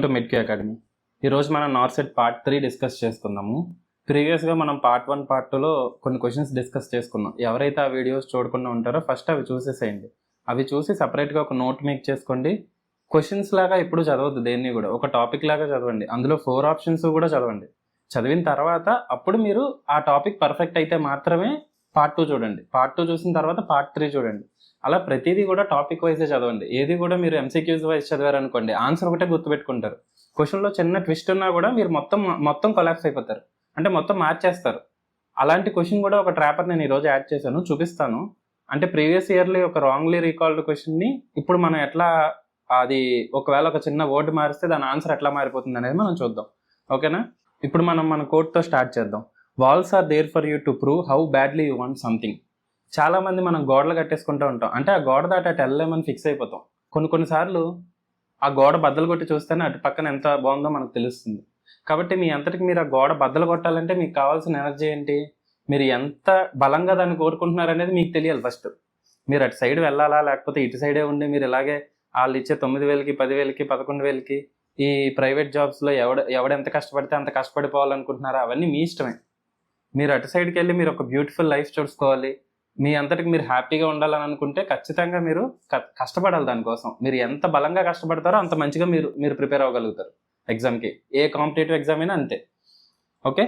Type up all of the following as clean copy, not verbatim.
To మిడ్కే academy. ఈరోజు మనం నార్సెట్ part 3 discuss చేసుకుందాము. ప్రీవియస్గా మనం పార్ట్ 1 పార్ట్ 2లో కొన్ని క్వశ్చన్స్ డిస్కస్ చేసుకుందాం. ఎవరైతే ఆ వీడియోస్ చూడకుండా ఉంటారో ఫస్ట్ అవి చూసేసేయండి. అవి చూసి సపరేట్గా ఒక నోట్ మేక్ చేసుకోండి. క్వశ్చన్స్ లాగా ఇప్పుడు చదవద్దు, దేన్ని కూడా ఒక టాపిక్ లాగా చదవండి. అందులో 4 ఆప్షన్స్ కూడా చదవండి. చదివిన తర్వాత అప్పుడు మీరు ఆ టాపిక్ పర్ఫెక్ట్ అయితే మాత్రమే పార్ట్ 2 చూడండి. పార్ట్ 2 చూసిన తర్వాత పార్ట్ 3 చూడండి. అలా ప్రతిదీ కూడా టాపిక్ వైజే చదవండి. ఏది కూడా మీరు ఎంసీక్యూస్ వైజ్ చదివారనుకోండి, ఆన్సర్ ఒకటే గుర్తుపెట్టుకుంటారు. క్వశ్చన్లో చిన్న ట్విస్ట్ ఉన్నా కూడా మీరు మొత్తం కొలాప్స్ అయిపోతారు, అంటే మొత్తం మార్చేస్తారు. అలాంటి క్వశ్చన్ కూడా ఒక ట్రాపర్ నేను ఈరోజు యాడ్ చేశాను, చూపిస్తాను. అంటే ప్రీవియస్ ఇయర్లీ ఒక రాంగ్లీ రీకాల్డ్ క్వశ్చన్ని ఇప్పుడు మనం ఎట్లా, అది ఒకవేళ ఒక చిన్న వర్డ్ మారిస్తే దాని ఆన్సర్ ఎట్లా మారిపోతుంది అనేది మనం చూద్దాం. ఓకేనా? ఇప్పుడు మనం మన కోట్తో స్టార్ట్ చేద్దాం. Walls are there for you to prove how badly you want something. చాలామంది మనం గోడలు కట్టేసుకుంటూ ఉంటాం, అంటే ఆ గోడ దాటి అటు వెళ్ళలేమని ఫిక్స్ అయిపోతాం. కొన్నిసార్లు ఆ గోడ బద్దలు కొట్టి చూస్తేనే అటు పక్కన ఎంత బాగుందో మనకు తెలుస్తుంది. కాబట్టి మీ అంతటికి మీరు ఆ గోడ బద్దలు కొట్టాలంటే మీకు కావాల్సిన ఎనర్జీ ఏంటి, మీరు ఎంత బలంగా దాన్ని కోరుకుంటున్నారు అనేది మీకు తెలియాలి. ఫస్ట్ మీరు అటు సైడ్ వెళ్ళాలా, లేకపోతే ఇటు సైడే ఉండి మీరు ఇలాగే వాళ్ళు ఇచ్చే 9,000కి 10,000కి 11,000కి ఈ ప్రైవేట్ జాబ్స్లో ఎవడెంత కష్టపడితే అంత కష్టపడిపోవాలనుకుంటున్నారా, అవన్నీ మీ ఇష్టమే. మీరు అటు సైడ్కి వెళ్ళి మీరు ఒక బ్యూటిఫుల్ లైఫ్ చూసుకోవాలి, మీ అంతటికి మీరు హ్యాపీగా ఉండాలని అనుకుంటే ఖచ్చితంగా మీరు కష్టపడాలి. దానికోసం మీరు ఎంత బలంగా కష్టపడతారో అంత మంచిగా మీరు ప్రిపేర్ అవ్వగలుగుతారు ఎగ్జామ్కి. ఏ కాంపిటేటివ్ ఎగ్జామ్ అయినా అంతే. ఓకే,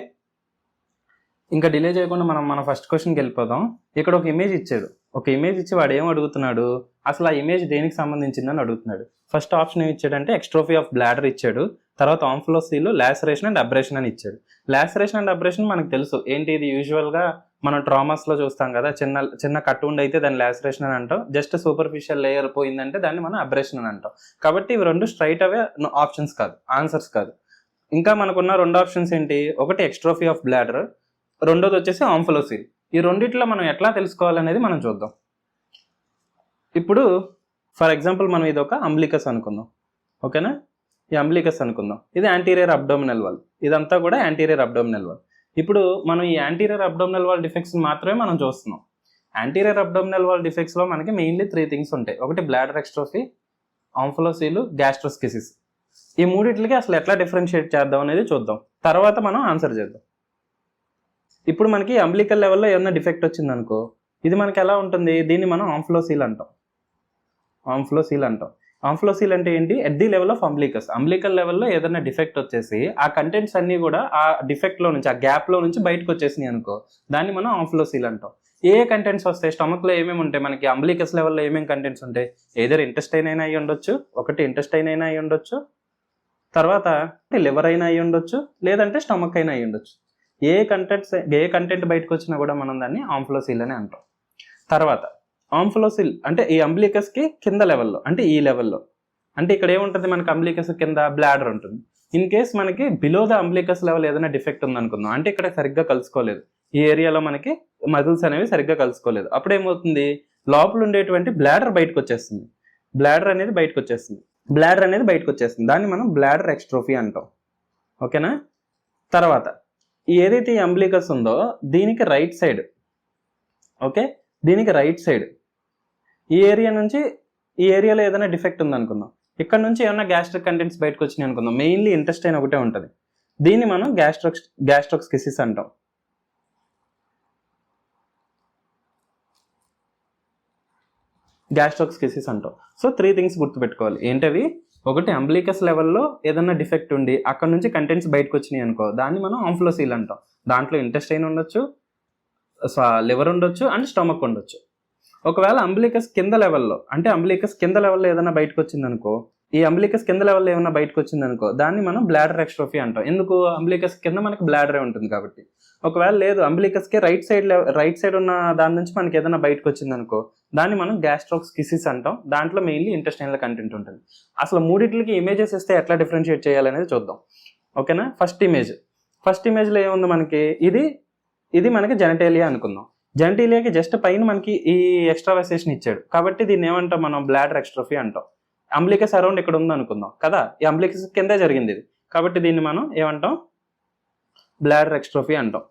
ఇంకా డిలే చేయకుండా మనం మన ఫస్ట్ క్వశ్చన్కి వెళ్ళిపోదాం. ఇక్కడ ఒక ఇమేజ్ ఇచ్చాడు. ఒక ఇమేజ్ ఇచ్చి వాడు ఏం అడుగుతున్నాడు, అసలు ఆ ఇమేజ్ దేనికి సంబంధించిందని అడుగుతున్నాడు. ఫస్ట్ ఆప్షన్ ఏమి ఇచ్చాడంటే ఎక్స్ట్రోఫీ ఆఫ్ బ్లాడర్ ఇచ్చాడు. తర్వాత ఆంఫ్లోసీలు లాసరేషన్ అండ్ అబ్రేషన్ అని ఇచ్చాడు. లాసరేషన్ అండ్ అబ్రేషన్ మనకు తెలుసు ఏంటి, ఇది యూజువల్గా మనం ట్రామాస్లో చూస్తాం కదా, చిన్న కట్ ఉండి అయితే దాన్ని లాసరేషన్ అని అంటాం. జస్ట్ సూపర్ఫిషియల్ లేయర్ పోయిందంటే దాన్ని మనం అబ్రేషన్ అని అంటాం. కాబట్టి ఇవి రెండు స్ట్రైట్ అవే ఆప్షన్స్ కాదు, ఆన్సర్స్ కాదు. ఇంకా మనకున్న రెండు ఆప్షన్స్ ఏంటి, ఒకటి ఎక్స్ట్రోఫీ ఆఫ్ బ్లాడర్, రెండోది వచ్చేసి ఆంఫ్లోసీల్. ఈ రెండిట్లో మనం ఎట్లా తెలుసుకోవాలనేది మనం చూద్దాం. ఇప్పుడు ఫర్ ఎగ్జాంపుల్ మనం ఇది ఒక అంబ్లికస్ అనుకుందాం. ఓకేనా? ఈ అంబ్లికస్ అనుకుందాం, ఇది యాంటీరియర్ అబ్డోమినల్ వాల్, ఇదంతా కూడా యాంటీరియర్ అబ్డోమినల్ వాల్. ఇప్పుడు మనం ఈ యాంటీరియర్ అబ్డోమినల్ వాల్ డిఫెక్ట్స్ మాత్రమే మనం చూస్తున్నాం. యాంటీరియర్ అబ్డోమినల్ వాల్ డిఫెక్ట్స్లో మనకి మెయిన్లీ 3 థింగ్స్ ఉంటాయి. ఒకటి బ్లాడర్ ఎక్స్ట్రోఫీ, ఆంఫ్లోసీలు, గ్యాస్ట్రోస్కిసిస్. ఈ మూడిట్లకి అసలు ఎట్లా డిఫరెన్షియేట్ చేద్దాం అనేది చూద్దాం, తర్వాత మనం ఆన్సర్ చేద్దాం. ఇప్పుడు మనకి అంబ్లికల్ లెవెల్లో ఏమన్నా డిఫెక్ట్ వచ్చింది అనుకో, ఇది మనకి ఎలా ఉంటుంది, దీన్ని మనం ఆంఫ్లోసీల్ అంటాం. ఆంఫ్లోసీల్ అంటే ఏంటి, at the level of umbilicus. Umbilical లెవెల్లో ఏదైనా డిఫెక్ట్ వచ్చేసి ఆ కంటెంట్స్ అన్నీ కూడా ఆ డిఫెక్ట్లో నుంచి, ఆ గ్యాప్లో నుంచి బయటకు వచ్చేసినాయి అనుకో, దాన్ని మనం ఆంఫ్లోసీల్ అంటాం. ఏ కంటెంట్స్ వస్తాయి, స్టమక్లో ఏమేమి ఉంటాయి, మనకి అంబ్లికస్ లెవెల్లో ఏమేమి కంటెంట్స్ ఉంటాయి, ఏదర్ ఇంటెస్టైన్ అయినా అయ్యి ఉండొచ్చు, ఒకటి ఇంటెస్టైన్ అయినా అయ్యి ఉండొచ్చు, తర్వాత లివర్ అయినా అయ్యి ఉండొచ్చు, లేదంటే స్టమక్ అయినా అయ్యి ఉండొచ్చు. ఏ కంటెంట్ బయటకు వచ్చినా కూడా మనం దాన్ని ఆంఫ్లోసీల్ అని అంటాం. తర్వాత ఆంఫ్లోసీల్ అంటే ఈ అంబ్లికస్కి కింద లెవెల్లో, అంటే ఈ లెవెల్లో, అంటే ఇక్కడ ఏముంటుంది మనకి అంబ్లికస్ కింద బ్లాడర్ ఉంటుంది. ఇన్ కేస్ మనకి బిలో ద అంబ్లికస్ లెవెల్ ఏదైనా డిఫెక్ట్ ఉందనుకుందాం, అంటే ఇక్కడ సరిగ్గా కలుసుకోలేదు, ఈ ఏరియాలో మనకి మజిల్స్ అనేవి సరిగ్గా కలుసుకోలేదు, అప్పుడు ఏమవుతుంది, లోపల ఉండేటువంటి బ్లాడర్ బయటకు వచ్చేస్తుంది. బ్లాడర్ అనేది బయటకు వచ్చేస్తుంది, దాన్ని మనం బ్లాడర్ ఎక్స్ట్రోఫీ అంటాం. ఓకేనా? తర్వాత ఏదైతే ఈ అంబ్లికస్ ఉందో దీనికి రైట్ సైడ్, ఓకే, దీనికి రైట్ సైడ్ ఈ ఏరియా నుంచి, ఈ ఏరియాలో ఏదైనా డిఫెక్ట్ ఉందనుకుందాం, ఇక్కడ నుంచి ఏమైనా గ్యాస్ట్రిక్ కంటెంట్స్ బయటకు వచ్చినాయి అనుకుందాం, మెయిన్లీ ఇంటెస్టైన్ ఒకటే ఉంటుంది, దీన్ని మనం గ్యాస్ట్రోస్కిసిస్ అంటాం. సో 3 థింగ్స్ గుర్తుపెట్టుకోవాలి. ఏంటవి, ఒకటి అంబ్లికస్ లెవెల్లో ఏదైనా డిఫెక్ట్ ఉండి అక్కడ నుంచి కంటెంట్స్ బయటకు వచ్చినాయి అనుకో, దాన్ని మనం ఆంఫ్లోసీల్ అంటాం. దాంట్లో ఇంటెస్టైన్ ఉండొచ్చు, లివర్ ఉండొచ్చు అండ్ స్టమక్ ఉండొచ్చు. ఒకవేళ అంబ్లికస్ కింద లెవెల్లో, అంటే అంబ్లికస్ కింద లెవెల్లో ఏదైనా బయటకు వచ్చిందనుకో, ఈ అంబ్లికస్ కింద లెవెల్లో ఏమైనా బయటకు వచ్చిందనుకో, దాన్ని మనం బ్లాడర్ ఎక్స్ట్రోఫీ అంటాం. ఎందుకు, అంబ్లికస్ కింద మనకి బ్లాడరే ఉంటుంది కాబట్టి. ఒకవేళ లేదు, అంబ్లికస్కి రైట్ సైడ్ ఉన్న దాని నుంచి మనకి ఏదైనా బయటకు వచ్చిందనుకో, దాన్ని మనం గ్యాస్ట్రోస్కిసిస్ అంటాం. దాంట్లో మెయిన్లీ ఇంటెస్టైనల్ కంటెంట్ ఉంటుంది. అసలు మూడింటికి ఇమేజెస్ ఇస్తే ఎట్లా డిఫరెన్షియేట్ చేయాలనేది చూద్దాం. ఓకేనా? ఫస్ట్ ఇమేజ్లో ఏముంది మనకి, ఇది మనకి జెనిటేలియా అనుకుందాం. జెనిటేలియాకి జస్ట్ పైన మనకి ఈ ఎక్స్ట్రావెసేషన్ ఇచ్చాడు, కాబట్టి దీన్ని ఏమంటాం మనం, బ్లాడర్ ఎక్స్ట్రోఫీ అంటాం. అంబ్లికస్ అరౌండ్ ఇక్కడ ఉంది అనుకుందాం కదా, ఈ అంబ్లికస్ కిందే జరిగింది ఇది, కాబట్టి దీన్ని మనం ఏమంటాం, బ్లాడర్ ఎక్స్ట్రోఫీ అంటాం.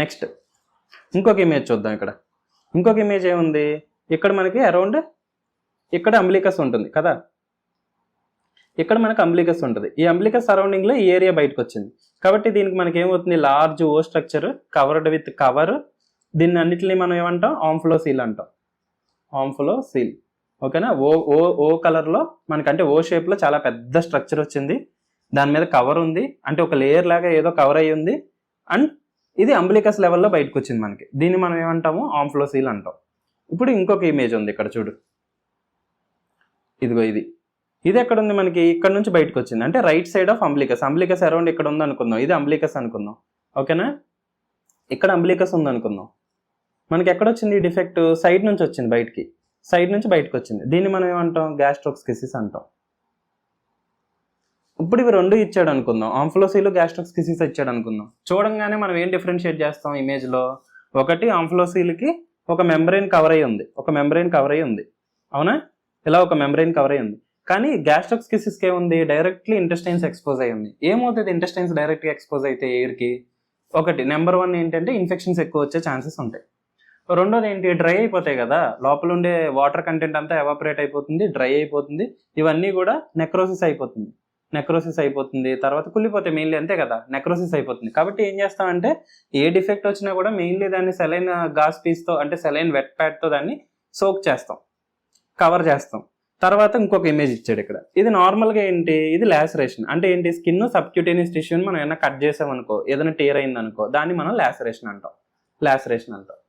నెక్స్ట్ ఇంకొక ఇమేజ్ చూద్దాం. ఇక్కడ ఇంకొక ఇమేజ్ ఏముంది, ఇక్కడ మనకి అరౌండ్ ఇక్కడ అంబ్లికస్ ఉంటుంది కదా, ఇక్కడ మనకు అంబ్లికస్ ఉంటుంది. ఈ అంబ్లికస్ సరౌండింగ్లో ఈ ఏరియా బయటకు వచ్చింది. కాబట్టి దీనికి మనకి ఏమవుతుంది, లార్జ్ ఓ స్ట్రక్చర్ కవర్డ్ విత్ కవర్. దీన్ని అన్నిటిని మనం ఏమంటాం, ఆంఫ్లోసీల్ అంటాం. ఆంఫ్లోసీల్. ఓకేనా. ఓ ఓ ఓ కలర్లో మనకంటే ఓ షేప్లో చాలా పెద్ద స్ట్రక్చర్ వచ్చింది. దాని మీద కవర్ ఉంది, అంటే ఒక లేయర్ లాగా ఏదో కవర్ అయ్యి ఉంది. అండ్ ఇది అంబ్లికస్ లెవెల్లో బయటకు వచ్చింది మనకి. దీన్ని మనం ఏమంటాము, ఆంఫ్లోసీల్ అంటాం. ఇప్పుడు ఇంకొక ఇమేజ్ ఉంది ఇక్కడ చూడు, ఇదిగో ఇది. ఇది ఎక్కడ ఉంది మనకి, ఇక్కడ నుంచి బయటకు వచ్చింది. అంటే right side of umbilicus. Umbilicus around ఇక్కడ ఉంది అనుకుందాం, ఇది అంబ్లికస్ అనుకుందాం. ఓకేనా. ఇక్కడ అంబ్లికస్ ఉంది అనుకుందాం. మనకి ఎక్కడ వచ్చింది డిఫెక్ట్, సైడ్ నుంచి వచ్చింది బయటికి, సైడ్ నుంచి బయటకు వచ్చింది. దీన్ని మనం ఏమంటాం, గ్యాస్ట్రోస్కిసిస్ అంటాం. ఇప్పుడు ఇవి రెండు ఇచ్చాడు అనుకుందాం, ఆంఫ్లోసీల్ గ్యాస్ట్రోస్కిసిస్ ఇచ్చాడు అనుకుందాం. చూడంగానే మనం ఏం డిఫరెన్షియేట్ చేస్తాం ఇమేజ్లో, ఒకటి ఆంఫ్లోసీల్కి ఒక మెంబ్రెయిన్ కవర్ అయ్యి ఉంది, ఒక మెంబ్రెయిన్ కవర్ అయ్యి ఉంది, అవునా. ఇలా ఒక మెంబ్రెయిన్ కవర్ అయ్యి ఉంది. కానీ గ్యాస్ట్రోస్కిసిస్కి ఏముంది, డైరెక్ట్లీ ఇంటెస్టైన్స్ ఎక్స్పోజ్ అయ్యి ఉంది. ఏమవుతుంది ఇంటెస్టైన్స్ డైరెక్ట్గా ఎక్స్పోజ్ అయితే ఎయిర్కి, ఒకటి నెంబర్ 1 ఏంటంటే ఇన్ఫెక్షన్స్ ఎక్కువ వచ్చే ఛాన్సెస్ ఉంటాయి. రెండోది ఏంటి, డ్రై అయిపోతాయి కదా, లోపల ఉండే వాటర్ కంటెంట్ అంతా ఎవాపరేట్ అయిపోతుంది, డ్రై అయిపోతుంది. ఇవన్నీ కూడా నెక్రోసిస్ అయిపోతుంది, తర్వాత కుళ్ళిపోతాయి మెయిన్లీ, అంతే కదా, నెక్రోసిస్ అయిపోతుంది. కాబట్టి ఏం చేస్తామంటే ఏ డిఫెక్ట్ వచ్చినా కూడా మెయిన్లీ దాన్ని సెలైన్ గాస్ పీస్తో, అంటే సెలైన్ వెట్ ప్యాడ్తో దాన్ని సోక్ చేస్తాం, కవర్ చేస్తాం. తర్వాత ఇంకొక ఇమేజ్ ఇచ్చాడు ఇక్కడ. ఇది నార్మల్గా ఏంటి, ఇది లాసరేషన్. అంటే ఏంటి, స్కిన్ సబ్క్యూటేనియస్ టిష్యూని మనం ఏమైనా కట్ చేసామనుకో, ఏదైనా టేర్ అయిందనుకో, దాన్ని మనం లాసరేషన్ అంటాం.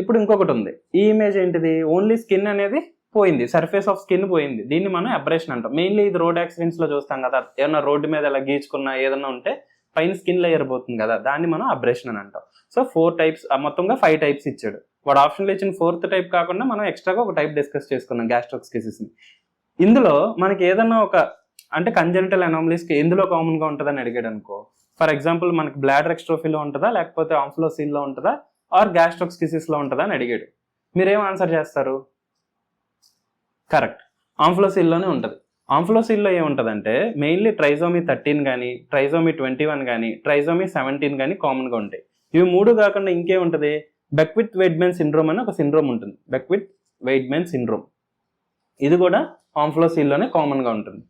ఇప్పుడు ఇంకొకటి ఉంది, ఈ ఇమేజ్ ఏంటిది, ఓన్లీ స్కిన్ అనేది పోయింది, సర్ఫేస్ ఆఫ్ స్కిన్ పోయింది. దీన్ని మనం అబ్రేషన్ అంటాం. మెయిన్లీ ఇది రోడ్ యాక్సిడెంట్స్లో చూస్తాం కదా, ఏమన్నా రోడ్డు మీద ఇలా గీచుకున్నా ఏదన్నా ఉంటే పైన స్కిన్ లేయర్ పోతుంది కదా, దాన్ని మనం అబ్రేషన్ అని అంటాం. సో 4 టైప్స్, మొత్తంగా 5 టైప్స్ ఇచ్చాడు వాడు. ఆప్షన్లో ఇచ్చిన 4th టైప్ కాకుండా మనం ఎక్స్ట్రాగా ఒక టైప్ డిస్కస్ చేసుకున్నాం, గ్యాస్ట్రోస్కిసిస్ని. ఇందులో మనకి ఏదన్నా ఒక, అంటే కంజెనిటల్ అనామలీస్కి ఎందులో కామన్గా ఉంటుందని అడిగాడు అనుకో, ఫర్ ఎగ్జాంపుల్ మనకి బ్లాడర్ ఎక్స్ట్రోఫీలో ఉంటుందా, లేకపోతే ఆంఫ్లోసీల్లో ఉంటుందా, ఆర్ గ్యాస్ట్రోస్కిసిస్లో ఉంటుందా అని అడిగాడు. మీరేం ఆన్సర్ చేస్తారు, కరెక్ట్, ఆంఫ్లోసీల్లోనే ఉంటుంది. ఆంఫ్లోసీల్లో ఏముంటుందంటే మెయిన్లీ ట్రైజోమీ 13 కానీ, ట్రైజోమీ 21 కానీ, ట్రైజోమీ 17 కానీ కామన్గా ఉంటాయి. ఇవి 3 కాకుండా ఇంకేముంటుంది, బెక్విత్ వెయిడ్మెన్ సిండ్రోమ్ అని ఒక సిండ్రోమ్ ఉంటుంది, బెక్విత్ వెయిడ్మెన్ సిండ్రోమ్. ఇది కూడా ఆంఫ్లోసీల్లోనే కామన్గా ఉంటుంది.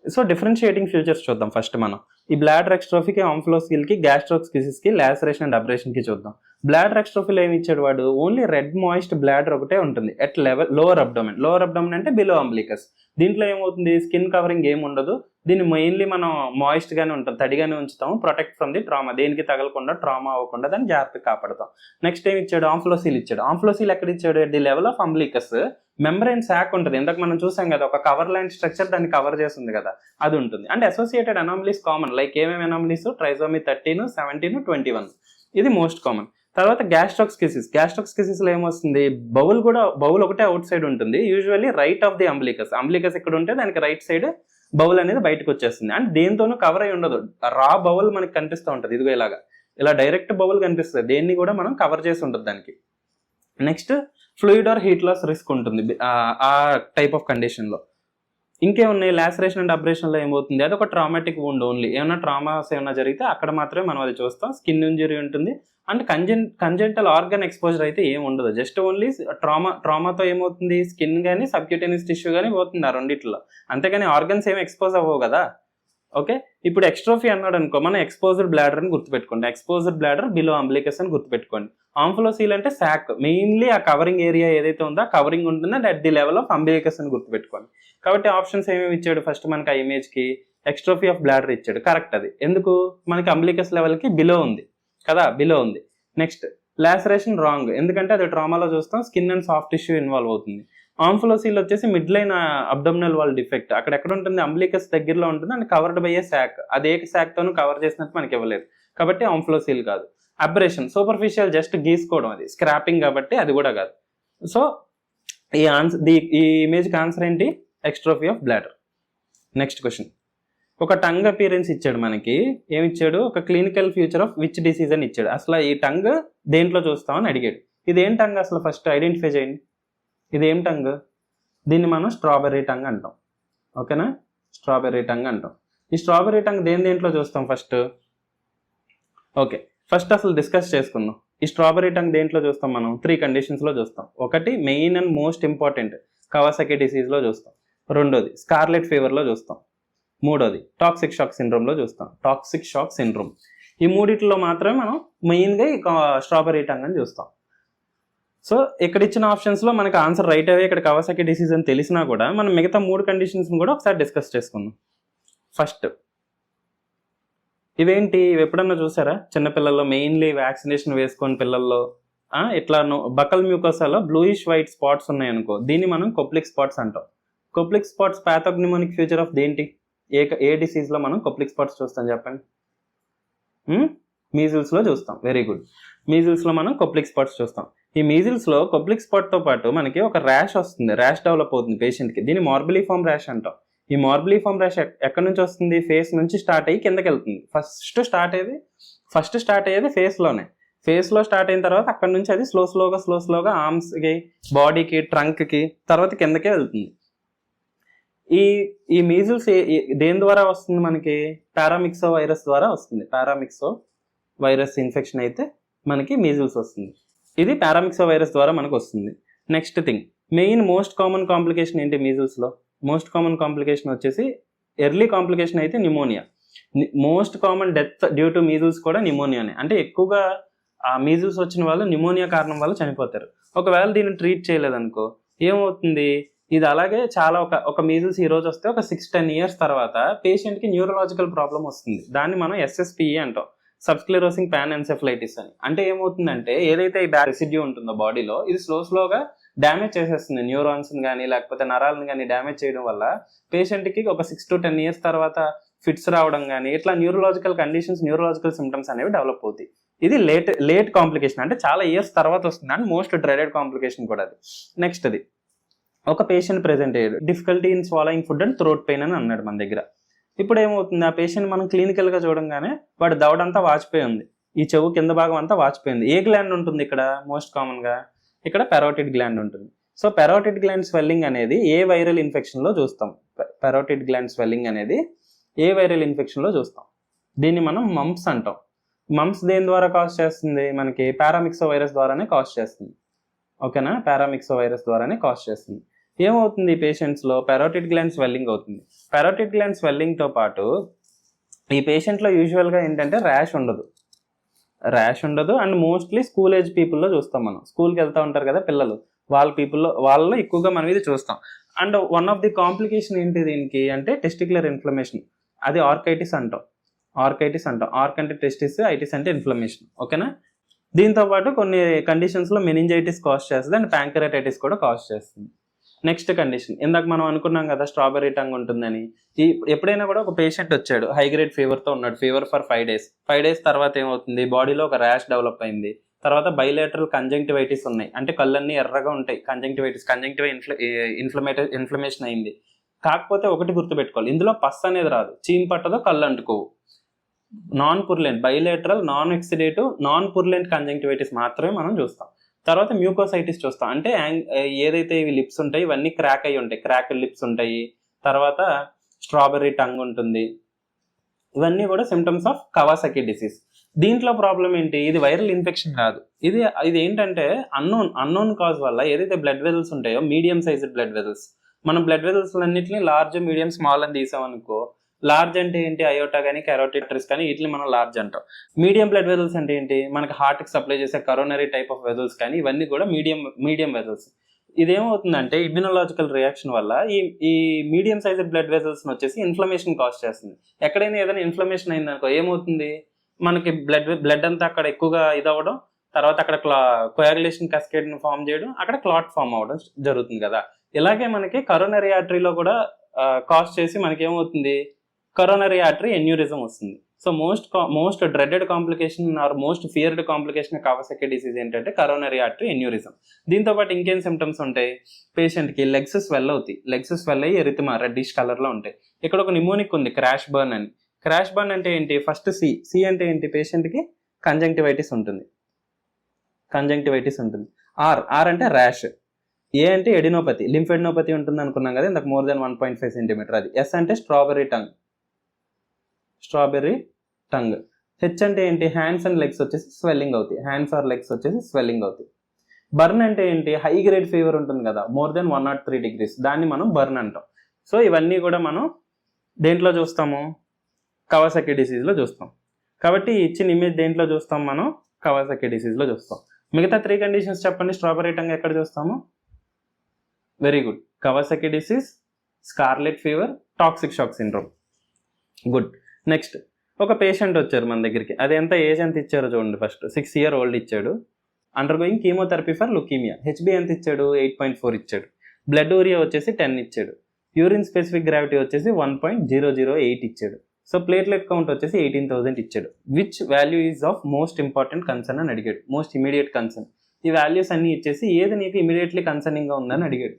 సో డిఫరెన్షియేటింగ్ ఫీచర్స్ చూద్దాం ఫస్ట్ మనం. ఈ బ్లాడర్ ఎక్స్ట్రోఫీకి, ఆంఫ్లోసీల్కి, గ్యాస్ట్రోస్కిసిస్కి, లాసరేషన్ అండ్ అబ్రేషన్కి చూద్దాం. బ్లాడర్ ఎక్స్ట్రోఫీలో ఏమి ఇచ్చాడు వాడు, ఓన్లీ రెడ్ మాయిస్ట్ బ్లాడర్ ఒకటే ఉంటుంది ఎట్ లెవెల్ లోవర్ అబ్డోమెన్ అంటే బిలో అంబ్లికస్. దీంట్లో ఏమవుతుంది, స్కిన్ కవరింగ్ ఏమి ఉండదు. దీన్ని మెయిన్లీ మనం మాయిస్ట్ గానే ఉంటుంది, తడిగానే ఉంచుతాము, ప్రొటెక్ట్ ఫ్రమ్ ది ట్రామా, దేనికి తగలకుండా, ట్రామా అవ్వకుండా దాన్ని జాగ్రత్తగా కాపాడతాం. నెక్స్ట్ ఏమి ఇచ్చాడు, ఆంఫ్లోసీల్ ఇచ్చాడు. ఆంఫ్లోసీల్ ఎక్కడ ఇచ్చాడు, the level of umbilicus membrane సాక్ ఉంటుంది. ఇందాక మనం చూసాం కదా, ఒక కవర్ లాంటి స్ట్రక్చర్ దాన్ని కవర్ చేస్తుంది కదా, అది ఉంటుంది. అంటే అసోసియేటెడ్ అనామలీస్ కామన్, లైక్ ఏమేమి అనామలీస్, ట్రైజోమీ 13, 17, 21, ఇది మోస్ట్ కామన్. తర్వాత గ్యాస్ట్రోస్కిసిస్ లో ఏమొస్తుంది, బౌల్ ఒకటే అవుట్ సైడ్ ఉంటుంది, usually right of the umbilicus ఇక్కడ ఉంటే దానికి రైట్ సైడ్ బౌల్ అనేది బయటకు వచ్చేస్తుంది. అండ్ దేంతోనూ కవర్ అయి ఉండదు, రా బౌల్ మనకి కనిపిస్తూ ఉంటుంది, ఇదిగో ఇలా డైరెక్ట్ బౌల్ కనిపిస్తుంది, దేన్ని కూడా మనం కవర్ చేసి ఉంటుంది దానికి. Next fluid or heat loss risk ఉంటుంది ఆ టైప్ ఆఫ్ కండిషన్లో. ఇంకేమున్నాయి, లాసరేషన్ అండ్ అబ్రేషన్లో ఏమవుతుంది, అది ఒక ట్రామాటిక్ వూండ్ ఓన్లీ, ఏమైనా ట్రామాస్ ఏమైనా జరిగితే అక్కడ మాత్రమే మనం అది చూస్తాం. స్కిన్ ఇంజరీ ఉంటుంది. అండ్ కంజెంటల్ ఆర్గన్ ఎక్స్పోజర్ అయితే ఏమి ఉండదు, జస్ట్ ఓన్లీ ట్రామాతో ఏమవుతుంది, స్కిన్ కానీ సబ్క్యూటేనియస్ టిష్యూ కానీ పోతుంది ఆ రెండిట్లో, అంతేగాని ఆర్గన్స్ ఏమి ఎక్స్పోజ్ అవ్వవు కదా. ఓకే, ఇప్పుడు ఎక్స్ట్రోఫీ అన్నాడు అనుకో, మనం ఎక్స్పోజ్డ్ బ్లాడర్ అని గుర్తుపెట్టుకోండి, ఎక్స్పోజ్డ్ బ్లాడర్ బిలో అంబ్లికస్ అని గుర్తుపెట్టుకోండి. ఆంఫ్లోసీల్ అంటే సాక్, మెయిన్లీ ఆ కవరింగ్ ఏరియా ఏదైతే ఉందో ఆ కవరింగ్ ఉంటుందో at the level of umbilicus అని గుర్తుపెట్టుకోండి. కాబట్టి ఆప్షన్స్ ఏమేమి ఇచ్చాడు, ఫస్ట్ మనకి ఆ ఇమేజ్కి ఎక్స్ట్రోఫీ ఆఫ్ బ్లాడర్ ఇచ్చాడు, కరెక్ట్. అది ఎందుకు, మనకి అంబ్లికస్ లెవెల్కి బిలో ఉంది కదా, బిలో ఉంది. నెక్స్ట్ లాసరేషన్ రాంగ్, ఎందుకంటే అది ట్రామాలో చూస్తాం, skin and soft tissue involve అవుతుంది. ఆంఫ్లోసీల్ వచ్చేసి mid line abdominal wall defect, అక్కడ ఎక్కడ ఉంటుంది, అంబ్లికస్ దగ్గరలో ఉంటుంది అండ్ కవర్డ్ బై ఏ సాక్, అది ఏ సాక్ తోనూ కవర్ చేసినట్టు మనకి ఇవ్వలేదు, కాబట్టి ఆంఫ్లోసీల్ కాదు. అబ్రేషన్ సూపర్ఫిషియల్, జస్ట్ గీసుకోవడం, అది స్క్రాపింగ్ కాబట్టి అది కూడా కాదు. సో ఈ ఇమేజ్కి ఆన్సర్ ఏంటి, ఎక్స్ట్రోఫీ ఆఫ్ బ్లాడర్. నెక్స్ట్ క్వశ్చన్, ఒక టంగ్ అపియరెన్స్ ఇచ్చాడు మనకి, ఏమిచ్చాడు, ఒక clinical future of which disease అని ఇచ్చాడు. అసలు ఈ టంగ్ దేంట్లో చూస్తామని అడిగాడు. ఇదేం టంగ్ అసలు ఫస్ట్ ఐడెంటిఫై చేయండి, ఇదేం టంగ్, దీన్ని మనం స్ట్రాబెర్రీ టంగ్ అంటాం. ఓకేనా, స్ట్రాబెర్రీ టంగ్ అంటాం. ఈ స్ట్రాబెర్రీ టంగ్ దేంట్లో చూస్తాం ఫస్ట్. ఓకే, ఫస్ట్ అసలు డిస్కస్ చేసుకుందాం. ఈ స్ట్రాబెర్రీ టంగ్ దేంట్లో చూస్తాం మనం, 3 కండిషన్స్లో చూస్తాం. ఒకటి main and most important, Kawasaki డిసీజ్లో చూస్తాం. రెండోది స్కార్లెట్ ఫీవర్లో చూస్తాం. మూడోది టాక్సిక్ షాక్ సిండ్రోమ్లో చూస్తాం. టాక్సిక్ షాక్ సిండ్రోమ్ ఈ మూడిట్లో మాత్రమే మనం మెయిన్గా ఈ స్ట్రాబెర్రీ టంగ్ అని చూస్తాం. సో ఇక్కడ ఇచ్చిన ఆప్షన్స్లో మనకి ఆన్సర్ రైట్ అవే ఇక్కడ కవాసకి డిసీజ్ అని తెలిసినా కూడా మనం మిగతా 3 కండిషన్స్ని కూడా ఒకసారి డిస్కస్ చేసుకుందాం. ఫస్ట్ ఇవేంటి, ఇవి ఎప్పుడన్నా చూసారా చిన్నపిల్లల్లో, మెయిన్లీ వ్యాక్సినేషన్ వేసుకొని పిల్లల్లో ఇట్లా బకల్ మ్యూకోసాలో బ్లూయిష్ వైట్ స్పాట్స్ ఉన్నాయనుకో, దీన్ని మనం కొప్లిక్ స్పాట్స్ అంటాం. కొప్లిక్ స్పాట్స్ పాథోగ్నిమోనిక్ ఫ్యూచర్ ఆఫ్ దేంటి, ఏ డిసీజ్లో మనం కొప్లిక్ స్పాట్స్ చూస్తాం చెప్పండి? మీజిల్స్లో చూస్తాం. Very good. మీజిల్స్లో మనం కొప్లిక్ స్పాట్స్ చూస్తాం. ఈ మీజిల్స్లో కొప్లిక్ స్పాట్తో పాటు మనకి ఒక ర్యాష్ వస్తుంది, ర్యాష్ డెవలప్ అవుతుంది పేషెంట్కి. దీన్ని మార్బిలిఫార్మ్ ర్యాష్ అంటాం. ఈ మార్బిలిఫార్మ్ ర్యాష్ ఎక్కడి నుంచి వస్తుంది? ఫేస్ నుంచి స్టార్ట్ అయ్యి కిందకి వెళ్తుంది. ఫస్ట్ స్టార్ట్ అయ్యేది ఫేస్లోనే. ఫేస్లో స్టార్ట్ అయిన తర్వాత అక్కడ నుంచి అది స్లోగా ఆర్మ్స్కి, బాడీకి, ట్రంక్కి, తర్వాత కిందకే వెళ్తుంది. ఈ మీజిల్స్ దేని ద్వారా వస్తుంది మనకి? పారామిక్సో వైరస్ ద్వారా వస్తుంది. పారామిక్సో వైరస్ ఇన్ఫెక్షన్ అయితే మనకి మీజిల్స్ వస్తుంది. ఇది పారామిక్సో వైరస్ ద్వారా మనకు వస్తుంది. Next thing, most common complication ఏంటి మీజిల్స్లో? మోస్ట్ కామన్ కాంప్లికేషన్ వచ్చేసి ఎర్లీ కాంప్లికేషన్ అయితే pneumonia. Most common death due to measles కూడా న్యూమోనియానే. అంటే ఎక్కువగా ఆ మీజిల్స్ వచ్చిన వాళ్ళు న్యూమోనియా కారణం వల్ల చనిపోతారు. ఒకవేళ దీన్ని ట్రీట్ చేయలేదనుకో ఏమవుతుంది? ఇది అలాగే చాలా ఒక మీజిల్స్ ఈ రోజు వస్తే ఒక 6-10 years తర్వాత పేషెంట్కి న్యూరలాజికల్ ప్రాబ్లం వస్తుంది. దాన్ని మనం SSPE అంటాం, సబ్స్క్లెరోసింగ్ పాన్ఎన్సెఫలైటిస్ అని. అంటే ఏమవుతుందంటే ఏదైతే ఈ రెసిడ్యూ ఉంటుందో బాడీలో, ఇది స్లోగా డ్యామేజ్ చేసేస్తుంది. న్యూరాన్స్ని కానీ లేకపోతే నరాలను కానీ డ్యామేజ్ చేయడం వల్ల పేషెంట్కి ఒక 6-10 years తర్వాత ఫిట్స్ రావడం కానీ ఇట్లా న్యూరలాజికల్ కండిషన్స్, న్యూరలాజికల్ సిమ్టమ్స్ అనేవి డెవలప్ అవుతాయి. ఇది లేట్ కాంప్లికేషన్, అంటే చాలా ఇయర్స్ తర్వాత వస్తుంది అండ్ మోస్ట్ డ్రెడెడ్ కాంప్లికేషన్ కూడా అది. నెక్స్ట్ అది ఒక పేషెంట్ ప్రెజెంట్ అయ్యాడు, difficulty in swallowing food and throat pain అని అన్నాడు మన దగ్గర. ఇప్పుడు ఏమవుతుంది, ఆ పేషెంట్ మనం క్లినికల్గా చూడంగానే వాడి దవడంతా వాచిపోయి ఉంది, ఈ చెవు కింద భాగం అంతా వాచిపోయింది. ఏ గ్లాండ్ ఉంటుంది ఇక్కడ? మోస్ట్ కామన్గా ఇక్కడ పెరోటిడ్ గ్లాండ్ ఉంటుంది. సో పెరోటిడ్ గ్లాండ్ స్వెల్లింగ్ అనేది ఏ వైరల్ ఇన్ఫెక్షన్లో చూస్తాం? పెరోటిడ్ గ్లాండ్ స్వెల్లింగ్ అనేది ఏ వైరల్ ఇన్ఫెక్షన్లో చూస్తాం? దీన్ని మనం మంప్స్ అంటాం. మంప్స్ దేని ద్వారా కాజ్ చేస్తుంది? మనకి పారామిక్సో వైరస్ ద్వారానే కాజ్ చేస్తుంది. ఓకేనా? పారామిక్సో వైరస్ ద్వారానే కాజ్ చేస్తుంది. ఏమవుతుంది పేషెంట్స్లో? పెరోటిడ్ గ్లాండ్ స్వెల్లింగ్ అవుతుంది. పెరోటిడ్ గ్లాండ్ స్వెల్లింగ్తో పాటు ఈ పేషెంట్లో యూజువల్గా ఏంటంటే ర్యాష్ ఉండదు అండ్ మోస్ట్లీ స్కూల్ ఏజ్ పీపుల్లో చూస్తాం. మనం స్కూల్కి వెళ్తూ ఉంటారు కదా పిల్లలు, వాళ్ళలో ఎక్కువగా మనం ఇది చూస్తాం. And one of the complication ఏంటి దీనికి అంటే టెస్టిక్యులర్ ఇన్ఫ్లమేషన్. అది ఆర్కైటిస్ అంటాం. ఆర్క్ అంటే టెస్టిస్, ఐటిస్ అంటే ఇన్ఫ్లమేషన్. ఓకేనా? దీంతో పాటు కొన్ని కండిషన్స్లో మెనింజైటిస్ కాజ్ చేస్తుంది అండ్ ప్యాంక్రెటైటిస్ కూడా కాజ్ చేస్తుంది. నెక్స్ట్ కండిషన్, ఇందాక మనం అనుకున్నాం కదా స్ట్రాబెర్రీ టంగ్ ఉంటుందని. ఎప్పుడైనా కూడా ఒక పేషెంట్ వచ్చాడు, హై గ్రేడ్ ఫీవర్తో ఉన్నాడు, ఫీవర్ ఫర్ 5 days. 5 days తర్వాత ఏమవుతుంది? బాడీలో ఒక ర్యాష్ డెవలప్ అయింది. తర్వాత బైలేటరల్ కంజంక్టివైటిస్ ఉన్నాయి, అంటే కళ్ళన్నీ ఎర్రగా ఉంటాయి. కంజంక్టివై ఇన్ఫ్లమేషన్ అయింది. కాకపోతే ఒకటి గుర్తుపెట్టుకోవాలి, ఇందులో పస్ అనేది రాదు, చీమ్ పట్టదో, కళ్ళు అంటుకోవు. Non purulent, bilateral, non exudative, non purulent conjunctivitis మాత్రమే మనం చూస్తాం. తర్వాత మ్యూకోసైటిస్ చూస్తాం, అంటే ఏదైతే ఇవి లిప్స్ ఉంటాయి ఇవన్నీ క్రాక్ అయి ఉంటాయి, క్రాక్డ్ లిప్స్ ఉంటాయి. తర్వాత స్ట్రాబెర్రీ టంగ్ ఉంటుంది. ఇవన్నీ కూడా సిమ్టమ్స్ ఆఫ్ కవాసకి డిసీజ్. దీంట్లో ప్రాబ్లం ఏంటి? ఇది వైరల్ ఇన్ఫెక్షన్ కాదు. ఇది ఏంటంటే అన్నోన్ కాజ్ వల్ల ఏదైతే బ్లడ్ వెజల్స్ ఉంటాయో, మీడియం సైజ్డ్ బ్లడ్ వెజల్స్, మనం బ్లడ్ వెజల్స్ అన్నింటినీ లార్జ్, మీడియం, స్మాల్ అని తీసామనుకో. లార్జ్ అంటే ఏంటి? అయోటా కానీ కెరోటిడ్స్ కానీ వీటిని మనం లార్జ్ అంటాం. మీడియం బ్లడ్ వెజల్స్ అంటే ఏంటి? మనకి హార్ట్కి సప్లై చేసే కరోనరీ టైప్ ఆఫ్ వెజల్స్ కానీ ఇవన్నీ కూడా మీడియం వెజల్స్. ఇదేమవుతుందంటే ఇమ్యూనలాజికల్ రియాక్షన్ వల్ల ఈ మీడియం సైజ్డ్ బ్లడ్ వెజల్స్ వచ్చేసి ఇన్ఫ్లమేషన్ కాజ్ చేస్తుంది. ఎక్కడైనా ఏదైనా ఇన్ఫ్లమేషన్ అయిందనుకో ఏమవుతుంది? మనకి బ్లడ్ అంతా అక్కడ ఎక్కువగా ఇదవ్వడం, తర్వాత అక్కడ కోయాగులేషన్ కాస్కేడ్ ని ఫామ్ చేయడం, అక్కడ క్లాట్ ఫామ్ అవ్వడం జరుగుతుంది కదా. ఇలాగే మనకి కరోనరీ ఆర్టరీలో కూడా కాజ్ చేసి మనకి ఏమవుతుంది? కరోనరీ ఆర్టరీ ఎన్యూరిజం వస్తుంది. So most dreaded complication are most feared complication Kawasaki disease ఏంటంటే కరోనరీ ఆర్టరీ ఎన్యూరిజం. దీంతో పాటు ఇంకేం సిమ్టమ్స్ ఉంటాయి? పేషెంట్కి లెగ్స్ స్వెల్ అవుతాయి, లెగ్స్ స్వెల్ అయ్యి ఎరిథిమా రెడ్డిష్ కలర్లో ఉంటాయి. ఇక్కడ ఒక నిమోనిక్ ఉంది, క్రాష్ బర్న్ అని. క్రాష్ బర్న్ అంటే ఏంటి? ఫస్ట్ సి అంటే ఏంటి? పేషెంట్కి కంజంక్టివైటిస్ ఉంటుంది. ఆర్ అంటే ర్యాష్. ఏ అంటే ఎడినోపతి, లింఫెడినోపతి ఉంటుంది అనుకున్నాం కదా ఇంతకు, మోర్ దెన్ 1.5 cm. అది. ఎస్ అంటే స్ట్రాబెర్రీ టంగ్. హెచ్ అంటే ఏంటి? హ్యాండ్స్ అండ్ లెగ్స్ వచ్చేసి స్వెల్లింగ్ అవుతాయి. బర్న్ అంటే ఏంటి, హై గ్రేడ్ ఫీవర్ ఉంటుంది కదా, మోర్ దెన్ 103 degrees, దాన్ని మనం బర్న్ అంటాం. సో ఇవన్నీ కూడా మనం దేంట్లో చూస్తాము, కవాసాకి డిసీజ్లో చూస్తాం. కాబట్టి ఇచ్చిన ఇమేజ్ దేంట్లో చూస్తాం, మనం కవాసాకి డిసీజ్లో చూస్తాం. మిగతా 3 కండిషన్స్ చెప్పండి, స్ట్రాబెరీ టంగ్ ఎక్కడ చూస్తాము? Very good, Kawasaki disease, scarlet fever, toxic shock syndrome. Good. Next, ఒక పేషెంట్ వచ్చారు మన దగ్గరికి, అది ఎంత ఏజ్ ఎంత ఇచ్చారో చూడండి. ఫస్ట్ 6 year old ఇచ్చాడు, undergoing chemotherapy for leukaemia. HB ఎంత ఇచ్చాడు, 8.4 ఇచ్చాడు. బ్లడ్ యూరియా వచ్చేసి 10 ఇచ్చాడు. యూరిన్ స్పెసిఫిక్ గ్రావిటీ వచ్చేసి 1.008 ఇచ్చాడు. సో ప్లేట్లెట్ కౌంట్ వచ్చేసి 18,000 ఇచ్చాడు. Which value is of most important concern అని అడిగాడు, మోస్ట్ ఇమీడియట్ కన్సర్న్. ఈ వాల్యూస్ అన్ని ఇచ్చేసి ఏది నీకు ఇమీడియట్లీ కన్సర్నింగ్గా ఉందని అడిగాడు.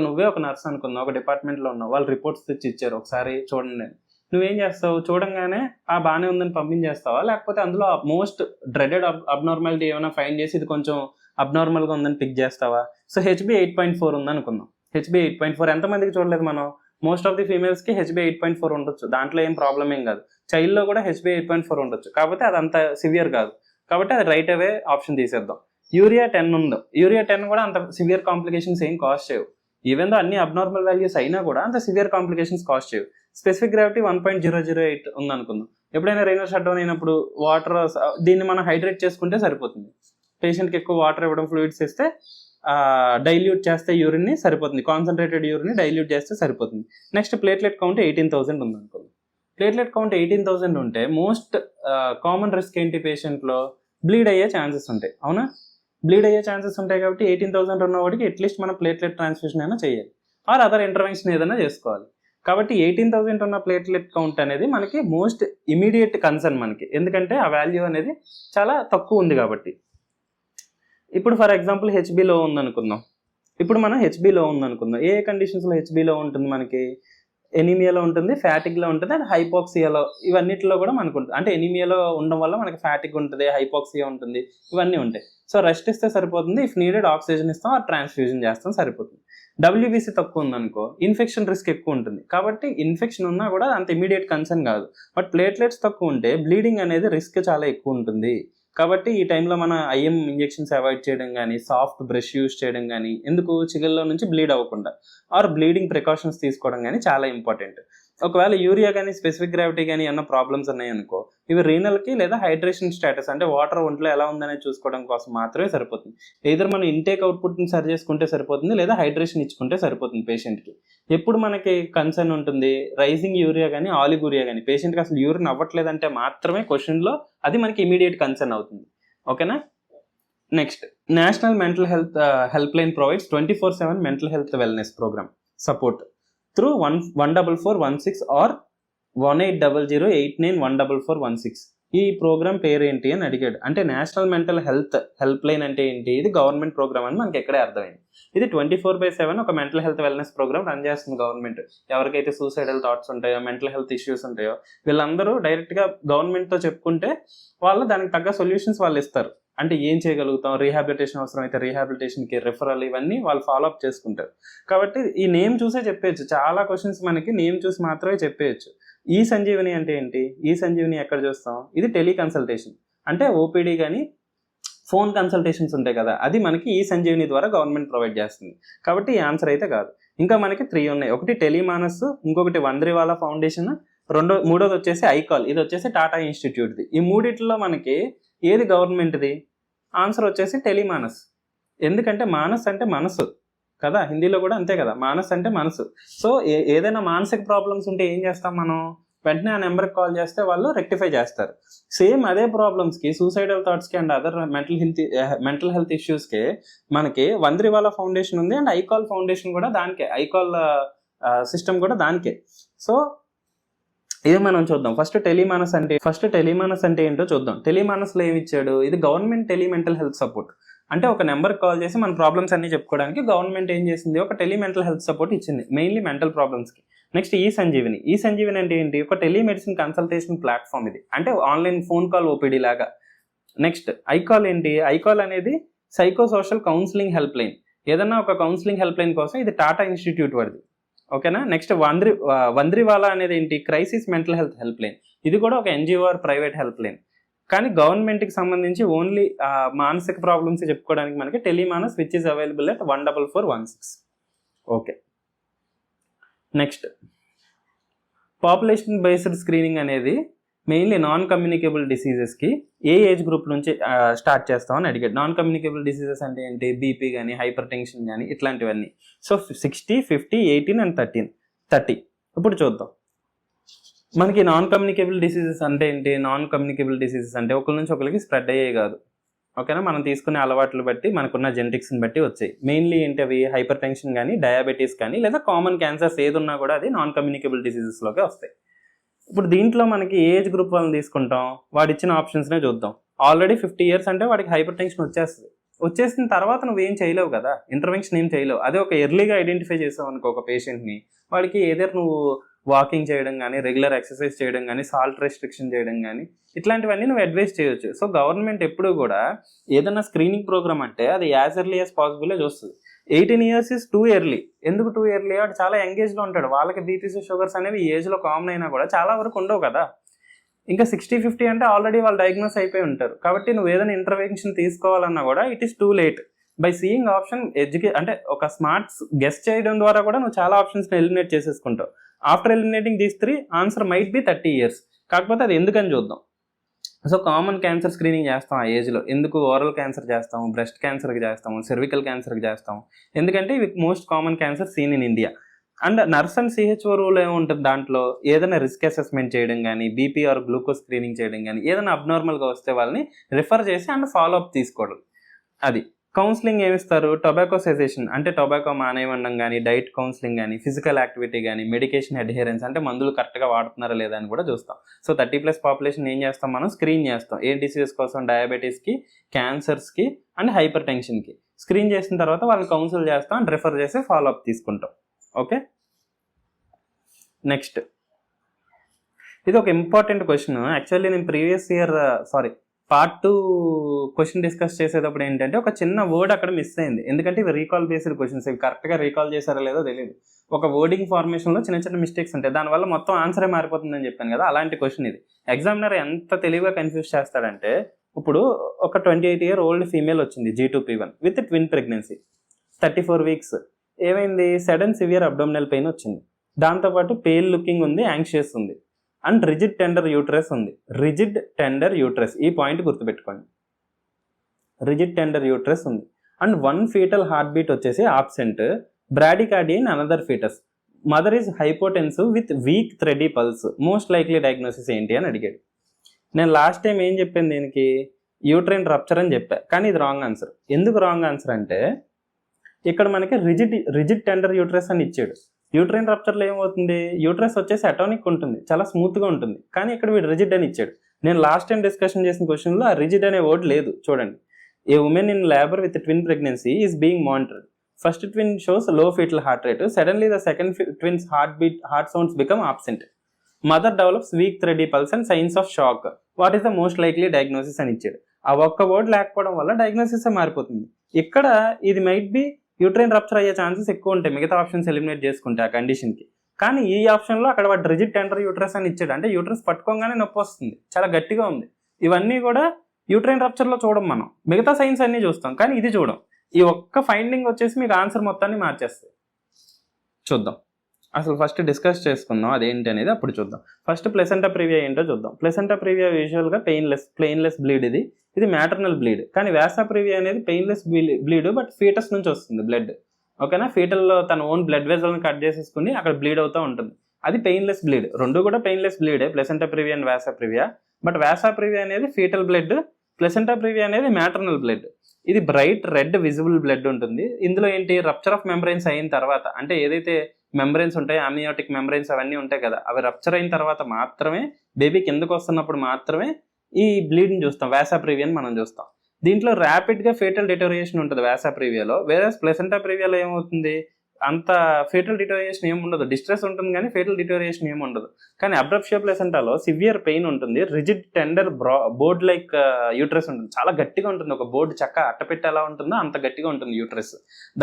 నువ్వే ఒక నర్స్ అనుకున్నావు, ఒక డిపార్ట్మెంట్లో ఉన్నావు, వాళ్ళు రిపోర్ట్స్ తెచ్చి ఇచ్చారు, ఒకసారి చూడండి. నువ్వేం చేస్తావు, చూడంగానే బాగానే ఉందని పంపించేస్తావా, లేకపోతే అందులో మోస్ట్ డ్రెడెడ్ అబ్నార్మాలిటీ ఏమైనా ఫైండ్ చేసి ఇది కొంచెం అబ్నార్మల్గా ఉందని పిక్ చేస్తావా? సో హెచ్బి 8.4 ఉందనుకుందాం. హెచ్బి 8.4 ఎంతమందికి చూడలేదు మనం? మోస్ట్ ఆఫ్ ది ఫీమేల్స్కి హెచ్బి 8.4 ఉండొచ్చు, దాంట్లో ఏం ప్రాబ్లం ఏం కాదు. చైల్డ్లో కూడా హెచ్బి 8.4 ఉండొచ్చు, కాకపోతే అది అంత సివియర్ కాదు, కాబట్టి అది రైట్ అవే ఆప్షన్ తీసేద్దాం. యూరియా 10 ఉందో, యూరియా 10 కూడా అంత సివియర్ కాంప్లికేషన్స్ ఏం కాస్ట్ చేయవు. ఈవెన్ దో అన్ని అబ్నార్మల్ వాల్యూస్ అయినా కూడా అంత సివియర్ కాంప్లికేషన్స్ కాస్ట్ చేయవు. స్పెసిఫిక్ గ్రావిటీ 1.008 ఉందనుకుందాం. ఎప్పుడైనా రైనర్ షట్ డౌన్ అయినప్పుడు వాటర్, దీన్ని మనం హైడ్రేట్ చేసుకుంటే సరిపోతుంది. పేషెంట్కి ఎక్కువ వాటర్ ఇవ్వడం, ఫ్లూయిడ్స్ ఇస్తే డైల్యూట్ చేస్తే యూరిన్ని సరిపోతుంది, కాన్సన్ట్రేటెడ్ యూరిన్ని డైల్యూట్ చేస్తే సరిపోతుంది. నెక్స్ట్, ప్లేట్లెట్ కౌంట్ 18,000 ఉందనుకుందాం. ప్లేట్లెట్ కౌంట్ 18,000 ఉంటే మోస్ట్ కామన్ రిస్క్ ఏంటి, పేషెంట్లో బ్లీడ్ అయ్యే ఛాన్సెస్ ఉంటాయి. అవునా, బ్లీడ్ అయ్యే ఛాన్సెస్ ఉంటాయి. కాబట్టి 18,000 ఉన్నవాడికి అట్లీస్ట్ మనం ప్లేట్లెట్ ట్రాన్స్ఫ్యూషన్ అయినా చేయాలి, ఆర్ అదర్ ఇంటర్వెన్షన్ ఏదైనా చేసుకోవాలి. కాబట్టి 18,000 ఉన్న ప్లేట్లెట్ కౌంట్ అనేది మనకి మోస్ట్ ఇమీడియట్ కన్సర్న్ మనకి, ఎందుకంటే ఆ వాల్యూ అనేది చాలా తక్కువ ఉంది కాబట్టి. ఇప్పుడు ఫర్ ఎగ్జాంపుల్ హెచ్బిలో ఉందనుకుందాం. ఇప్పుడు మనం హెచ్బిలో ఉందనుకుందాం, ఏ కండిషన్స్లో హెచ్బిలో ఉంటుంది మనకి? ఎనీమియాలో ఉంటుంది, ఫ్యాటిక్లో ఉంటుంది, అండ్ హైపాక్సియాలో, ఇవన్నిటిలో కూడా మనకు ఉంటుంది. అంటే ఎనీమియాలో ఉండడం వల్ల మనకి ఫ్యాటిక్ ఉంటుంది, హైపాక్సియా ఉంటుంది, ఇవన్నీ ఉంటాయి. సో రెస్ట్ ఇస్తే సరిపోతుంది, ఇఫ్ నీడెడ్ ఆక్సిజన్ ఇస్తాం, ఆ ట్రాన్స్ఫ్యూజన్ చేస్తాం, సరిపోతుంది. డబ్ల్యూబీసీ తక్కువ ఉందనుకో, ఇన్ఫెక్షన్ రిస్క్ ఎక్కువ ఉంటుంది, కాబట్టి ఇన్ఫెక్షన్ ఉన్నా కూడా అంత ఇమీడియట్ కన్సర్న్ కాదు. బట్ ప్లేట్లెట్స్ తక్కువ ఉంటే బ్లీడింగ్ అనేది రిస్క్ చాలా ఎక్కువ ఉంటుంది. కాబట్టి ఈ టైంలో మన ఐఎం ఇంజెక్షన్స్ అవాయిడ్ చేయడం కానీ, సాఫ్ట్ బ్రష్ యూజ్ చేయడం కానీ, ఎందుకు చిగుల్లో నుంచి బ్లీడ్ అవ్వకుండా, ఆర్ బ్లీడింగ్ ప్రికాషన్స్ తీసుకోవడం కానీ చాలా ఇంపార్టెంట్. ఒకవేళ యూరియా కానీ, స్పెసిఫిక్ గ్రావిటీ కానీ ఏమన్నా ప్రాబ్లమ్స్ ఉన్నాయనుకో, ఇవి రీనల్కి లేదా హైడ్రేషన్ స్టేటస్, అంటే వాటర్ ఒంట్లో ఎలా ఉందనేది చూసుకోవడం కోసం మాత్రమే సరిపోతుంది. ఏదర్ మనం ఇంటేక్ అవుట్పుట్ని సరి చేసుకుంటే సరిపోతుంది, లేదా హైడ్రేషన్ ఇచ్చుకుంటే సరిపోతుంది పేషెంట్కి. ఎప్పుడు మనకి కన్సర్న్ ఉంటుంది, రైజింగ్ యూరియా కానీ, ఆలిగూరియా కానీ, పేషెంట్కి అసలు యూరిన్ అవ్వట్లేదంటే మాత్రమే క్వశ్చన్లో అది మనకి ఇమీడియట్ కన్సర్న్ అవుతుంది. ఓకేనా? Next, national mental health help line provides 24/7 mental health wellness program support through 14416 or 1800891416. ఈ ప్రోగ్రామ్ పేరు ఏంటి అని అడిగాడు. అంటే national mental health help line అంటే ఏంటి, ఇది గవర్నమెంట్ ప్రోగ్రామ్ అని మనకి ఎక్కడే అర్థమైంది. ఇది 24/7 ఒక mental health wellness program run చేస్తుంది గవర్నమెంట్. ఎవరికైతే సూసైడల్ థాట్స్ ఉంటాయో, మెంటల్ హెల్త్ ఇష్యూస్ ఉంటాయో, వీళ్ళందరూ డైరెక్ట్గా గవర్నమెంట్తో చెప్పుకుంటే వాళ్ళు దానికి తగ్గ సొల్యూషన్స్ వాళ్ళు ఇస్తారు. అంటే ఏం చేయగలుగుతాం, రీహాబిలిటేషన్ అవసరం అయితే రీహాబిలిటేషన్కి రెఫరల్, ఇవన్నీ వాళ్ళు ఫాలోఅప్ చేసుకుంటారు. కాబట్టి ఈ నేమ్ చూసే చెప్పేయచ్చు, చాలా క్వశ్చన్స్ మనకి నేమ్ చూసి మాత్రమే చెప్పేయచ్చు. ఈ సంజీవని అంటే ఏంటి, ఈ సంజీవని ఎక్కడ చూస్తాం? ఇది టెలికన్సల్టేషన్, అంటే ఓపీడీ కానీ ఫోన్ కన్సల్టేషన్స్ ఉంటాయి కదా, అది మనకి ఈ సంజీవని ద్వారా గవర్నమెంట్ ప్రొవైడ్ చేస్తుంది. కాబట్టి ఈ ఆన్సర్ అయితే కాదు. ఇంకా మనకి 3 ఉన్నాయి. ఒకటి టెలిమానస్, ఇంకొకటి వంద్రివాలా ఫౌండేషన్, మూడోది వచ్చేసి ఐకాల్, ఇది వచ్చేసి టాటా ఇన్స్టిట్యూట్ది. ఈ మూడిట్లో మనకి ఏది గవర్నమెంట్ది? ఆన్సర్ వచ్చేసి టెలిమానస్. ఎందుకంటే మానస్ అంటే మనసు కదా, హిందీలో కూడా అంతే కదా, మానస్ అంటే మనసు. సో ఏదైనా మానసిక ప్రాబ్లమ్స్ ఉంటే ఏం చేస్తాం మనం? వెంటనే ఆ నెంబర్కి కాల్ చేస్తే వాళ్ళు రెక్టిఫై చేస్తారు. సేమ్ అదే ప్రాబ్లమ్స్కి, సూసైడల్ థాట్స్కి అండ్ అదర్ మెంటల్ హెల్త్ ఇష్యూస్కి మనకి వంద్రివాలా ఫౌండేషన్ ఉంది, అండ్ ఐకాల్ ఫౌండేషన్ కూడా దానికే, ఐకాల్ సిస్టమ్ కూడా దానికే. సో ఇది మనం చూద్దాం. ఫస్ట్ టెలిమానస్ అంటే ఏంటో చూద్దాం. టెలిమానస్లో ఏమి ఇచ్చాడు? ఇది గవర్నమెంట్ టెలిమెంటల్ హెల్త్ సపోర్ట్. అంటే ఒక నెంబర్ కాల్ చేసి మన ప్రాబ్లమ్స్ అన్ని చెప్పుకోవడానికి గవర్నమెంట్ ఏం చేసింది, ఒక టెలిమెంటల్ హెల్త్ సపోర్ట్ ఇచ్చింది, మెయిన్లీ మెంటల్ ప్రాబ్లమ్స్కి. నెక్స్ట్ ఈ సంజీవని అంటే ఏంటి? ఒక టెలిమెడిసిన్ కన్సల్టేషన్ ప్లాట్ఫామ్ ఇది, అంటే ఆన్లైన్ ఫోన్ కాల్ ఓపీడీ లాగా. నెక్స్ట్ ఐకాల్ ఏంటి? ఐకాల్ అనేది psycho social counselling help line. ఏదన్నా ఒక కౌన్సిలింగ్ హెల్ప్ లైన్ కోసం ఇది టాటా ఇన్స్టిట్యూట్ వాడిది. ఓకేనా? నెక్స్ట్ వంద్రివాలా అనేది ఏంటి? Crisis mental health help line. ఇది కూడా ఒక NGO or private help line. కానీ గవర్నమెంట్కి సంబంధించి ఓన్లీ మానసిక ప్రాబ్లమ్స్ చెప్పుకోవడానికి మనకి Tele MANAS which is available at 14416. Okay, next population based screening అనేది మెయిన్లీ నాన్ కమ్యూనికేబుల్ డిసీజెస్కి ఏ ఏజ్ గ్రూప్ నుంచి స్టార్ట్ చేస్తామని అడిగాడు. నాన్ కమ్యూనికేబుల్ డిసీజెస్ అంటే ఏంటి? బీపీ కానీ, హైపర్ టెన్షన్ కానీ, ఇట్లాంటివన్నీ. So 60, 50, 18 and 30. ఇప్పుడు చూద్దాం మనకి నాన్ కమ్యూనికేబుల్ డిసీజెస్ అంటే ఏంటి. నాన్ కమ్యూనికేబుల్ డిసీజెస్ అంటే ఒకరి నుంచి ఒకరికి స్ప్రెడ్ అయ్యే కాదు, ఓకేనా. మనం తీసుకునే అలవాట్లు బట్టి, మనకున్న జెనెటిక్స్ని బట్టి వచ్చాయి. మెయిన్లీ ఏంటి అవి? హైపర్ టెన్షన్ కానీ, డయాబెటీస్ కానీ, లేదా కామన్ క్యాన్సర్స్ ఏది ఉన్నా కూడా అది నాన్ కమ్యూనికేబుల్ డిసీజెస్లోకి వస్తాయి. ఇప్పుడు దీంట్లో మనకి ఏజ్ గ్రూప్ వాళ్ళని తీసుకుంటాం, వాడు ఇచ్చిన ఆప్షన్స్నే చూద్దాం. ఆల్రెడీ 50 years అంటే వాడికి హైపర్ టెన్షన్ వచ్చేసిన తర్వాత నువ్వేం చేయలేవు కదా, ఇంటర్వెన్షన్ ఏం చేయలేవు. అదే ఒక ఎర్లీగా ఐడెంటిఫై చేసావు అనుకో ఒక పేషెంట్ని, వాడికి ఏదైనా నువ్వు వాకింగ్ చేయడం కానీ, రెగ్యులర్ ఎక్సర్సైజ్ చేయడం కానీ, సాల్ట్ రెస్ట్రిక్షన్ చేయడం కానీ, ఇట్లాంటివన్నీ నువ్వు అడ్వైస్ చేయొచ్చు. సో గవర్నమెంట్ ఎప్పుడు కూడా ఏదైనా స్క్రీనింగ్ ప్రోగ్రామ్ అంటే అది యాజ్ ఎర్లీ యాజ్ పాసిబుల్ చూస్తుంది. 18 years is too early. ఎందుకు టూ ఎర్లీ? వాడు చాలా ఎంగేజ్లో ఉంటాడు, వాళ్ళకి బీపీస్ షుగర్స్ అనేవి ఈ ఏజ్లో కామన్ అయినా కూడా చాలా వరకు ఉండవు కదా. ఇంకా 60, 50 అంటే ఆల్రెడీ వాళ్ళు డయాగ్నోస్ అయిపోయి ఉంటారు. కాబట్టి నువ్వు ఏదైనా ఇంటర్వెన్షన్ తీసుకోవాలన్నా కూడా it is too late. By seeing option అంటే ఒక స్మార్ట్ గెస్ చేయడం ద్వారా కూడా నువ్వు చాలా ఆప్షన్స్ని ఎలిమినేట్ చేసేసుకుంటావు. After eliminating these 3 answer might be 30 years. కాకపోతే అది ఎందుకని చూద్దాం. సో కామన్ క్యాన్సర్ స్క్రీనింగ్ చేస్తాం ఆ ఏజ్లో. ఎందుకు? ఓరల్ క్యాన్సర్ చేస్తాము, బ్రెస్ట్ క్యాన్సర్కి చేస్తాము, సెర్వికల్ క్యాన్సర్కి చేస్తాము. ఎందుకంటే ఇవి most common cancer seen in India. And nurse and CHO role ఏముంటుంది దాంట్లో? ఏదైనా రిస్క్ అసెస్మెంట్ చేయడం కానీ, బీపీ ఆర్ గ్లూకోజ్ స్క్రీనింగ్ చేయడం కానీ, ఏదైనా అబ్నార్మల్గా వస్తే వాళ్ళని రిఫర్ చేసి అండ్ ఫాలోఅప్ తీసుకోవడం. అది కౌన్సిలింగ్ ఏమిస్తారు? టొబాకో సెసేషన్ అంటే టొబాకో మానేయడం కానీ, డైట్ కౌన్సిలింగ్ కానీ, ఫిజికల్ యాక్టివిటీ కానీ, మెడికేషన్ అడ్హెరెన్స్ అంటే మందులు కరెక్ట్గా వాడుతున్నారా లేదా అని కూడా చూస్తాం. సో 30+ పాపులేషన్ ఏం చేస్తాం మనం? స్క్రీన్ చేస్తాం. ఏ డిసీజెస్ కోసం? డయాబెటీస్కి, క్యాన్సర్స్కి అండ్ హైపర్ టెన్షన్కి స్క్రీన్ చేసిన తర్వాత వాళ్ళని కౌన్సిల్ చేస్తాం అండ్ రిఫర్ చేసి ఫాలోఅప్ తీసుకుంటాం. ఓకే, నెక్స్ట్ ఇది ఒక ఇంపార్టెంట్ క్వశ్చన్. యాక్చువల్లీ నేను previous year part 2 question discuss చేసేటప్పుడు ఏంటంటే ఒక చిన్న వర్డ్ అక్కడ మిస్ అయింది. ఎందుకంటే ఇవి రీకాల్ బేస్డ్ క్వశ్చన్స్, ఇవి కరెక్ట్గా రీకాల్ చేశారో లేదో తెలియదు. ఒక వర్డింగ్ ఫార్మేషన్లో చిన్న చిన్న మిస్టేక్స్ ఉంటాయి, దానివల్ల మొత్తం ఆన్సరే మారిపోతుందని చెప్పాను కదా. అలాంటి క్వశ్చన్ ఇది. ఎగ్జామినర్ ఎంత తెలివిగా కన్ఫ్యూజ్ చేస్తాడంటే, ఇప్పుడు ఒక 28 year old ఫీమేల్ వచ్చింది G2P1 with twin pregnancy, 34 weeks. ఏమైంది? సడన్ సివియర్ అబ్డోమినల్ పెయిన్ వచ్చింది. దాంతోపాటు పేల్ లుకింగ్ ఉంది, యాంగ్షియస్ ఉంది అండ్ రిజిడ్ టెండర్ యూట్రస్ ఉంది. రిజిడ్ టెండర్ యూట్రస్, ఈ పాయింట్ గుర్తుపెట్టుకోండి. రిజిడ్ టెండర్ యూట్రస్ ఉంది అండ్ 1 fetal హార్ట్ బీట్ వచ్చేసి absent, bradycardia in another fetus, mother is hypotensive with weak thready pulse. Most likely diagnosis ఏంటి అని అడిగాడు. నేను లాస్ట్ టైం ఏం చెప్పాను దీనికి? యూట్రైన్ రప్చర్ అని చెప్పా, కానీ ఇది రాంగ్ ఆన్సర్. ఎందుకు రాంగ్ ఆన్సర్ అంటే ఇక్కడ మనకి రిజిడ్ టెండర్ యూట్రస్ అని ఇచ్చాడు. యూట్రైన్ రప్చర్లో ఏమవుతుంది? యూట్రస్ వచ్చేసి అటానిక్ ఉంటుంది, చాలా స్మూత్గా ఉంటుంది, కానీ ఇక్కడ వీడు రిజిడ్ అని ఇచ్చాడు. నేను లాస్ట్ టైం డిస్కషన్ చేసిన క్వశ్చన్లో ఆ రిజిడ్ అనే వర్డ్ లేదు. చూడండి, a woman in labour with twin pregnancy is being monitored. First twin shows low fetal heart rate, suddenly the second twin's heart sounds become absent, mother develops weak thready pulse and signs of shock. What is the most likely diagnosis అని ఇచ్చాడు. ఆ ఒక్క word లేకపోవడం వల్ల diagnosis మారిపోతుంది. ఇక్కడ ఇది might be uterine rupture అయ్యే ఛాన్సెస్ ఎక్కువ ఉంటాయి మిగతా ఆప్షన్స్ ఎలిమినేట్ చేసుకుంటే ఆ కండిషన్కి. కానీ ఈ ఆప్షన్లో అక్కడ వాడు రిజిడ్ టెండర్ యూట్రస్ అని ఇచ్చాడు. అంటే యూట్రస్ పట్టుకోగానే నొప్పి వస్తుంది, చాలా గట్టిగా ఉంది. ఇవన్నీ కూడా యూట్రైన్ రప్చర్లో చూడం మనం, మిగతా సైన్స్ అన్నీ చూస్తాం, కానీ ఇది చూడం. ఈ ఒక్క ఫైండింగ్ వచ్చేసి మీకు ఆన్సర్ మొత్తాన్ని మార్చేస్తుంది. చూద్దాం అసలు ఫస్ట్ డిస్కస్ చేసుకుందాం అదేంటి అనేది, అప్పుడు చూద్దాం. ఫస్ట్ ప్లెసెంటా ప్రివియా ఏంటో చూద్దాం. ప్లెసెంటా ప్రివియా యూజువల్గా ప్లెయిన్లెస్ బ్లీడ్, ఇది మ్యాటర్నల్ బ్లీడ్. కానీ వ్యాసా ప్రివియా అనేది పెయిన్లెస్ బ్లీడ్, బట్ ఫీటస్ నుంచి వస్తుంది బ్లడ్. ఓకేనా, ఫీటల్లో తన ఓన్ బ్లడ్ వెజల్ని కట్ చేసేసుకుని అక్కడ బ్లీడ్ అవుతూ ఉంటుంది. అది పెయిన్లెస్ బ్లీడ్. రెండు కూడా painless బ్లీడే, placenta previa and Vysya previa. But Vysya previa అనేది ఫీటల్ బ్లడ్, ప్లెసెంటా ప్రివియా అనేది మ్యాటర్నల్ బ్లడ్. ఇది బ్రైట్ రెడ్ విజిబుల్ బ్లడ్ ఉంటుంది. ఇందులో ఏంటి, రప్చర్ ఆఫ్ మెంబ్రెయిన్స్ అయిన తర్వాత, అంటే ఏదైతే మెంబ్రెయిన్స్ ఉంటాయి, అమ్నియోటిక్ మెంబ్రెయిన్స్ అవన్నీ ఉంటాయి కదా, అవి రప్చర్ అయిన తర్వాత మాత్రమే, బేబీ కిందకు వస్తున్నప్పుడు మాత్రమే ఈ బ్లీడ్ని చూస్తాం, వ్యాసా ప్రివియాని మనం చూస్తాం. దీంట్లో ర్యాపిడ్గా ఫేటల్ డిటోరియేషన్ ఉంటుంది వ్యాసా ప్రివియాలో. వేరే ప్లెసెంటా ప్రివియాలో ఏమవుతుంది, అంత ఫేటల్ డిటోరియేషన్ ఏమి ఉండదు, డిస్ట్రెస్ ఉంటుంది కానీ ఫేటల్ డిటోరియేషన్ ఏమి ఉండదు. కానీ అబ్రప్షియా ప్లేసెంటాలో సివియర్ పెయిన్ ఉంటుంది, rigid tender board like uterus ఉంటుంది, చాలా గట్టిగా ఉంటుంది, ఒక బోర్డు చక్క అట్టపెట్టి ఎలా ఉంటుందో అంత గట్టిగా ఉంటుంది యూట్రస్.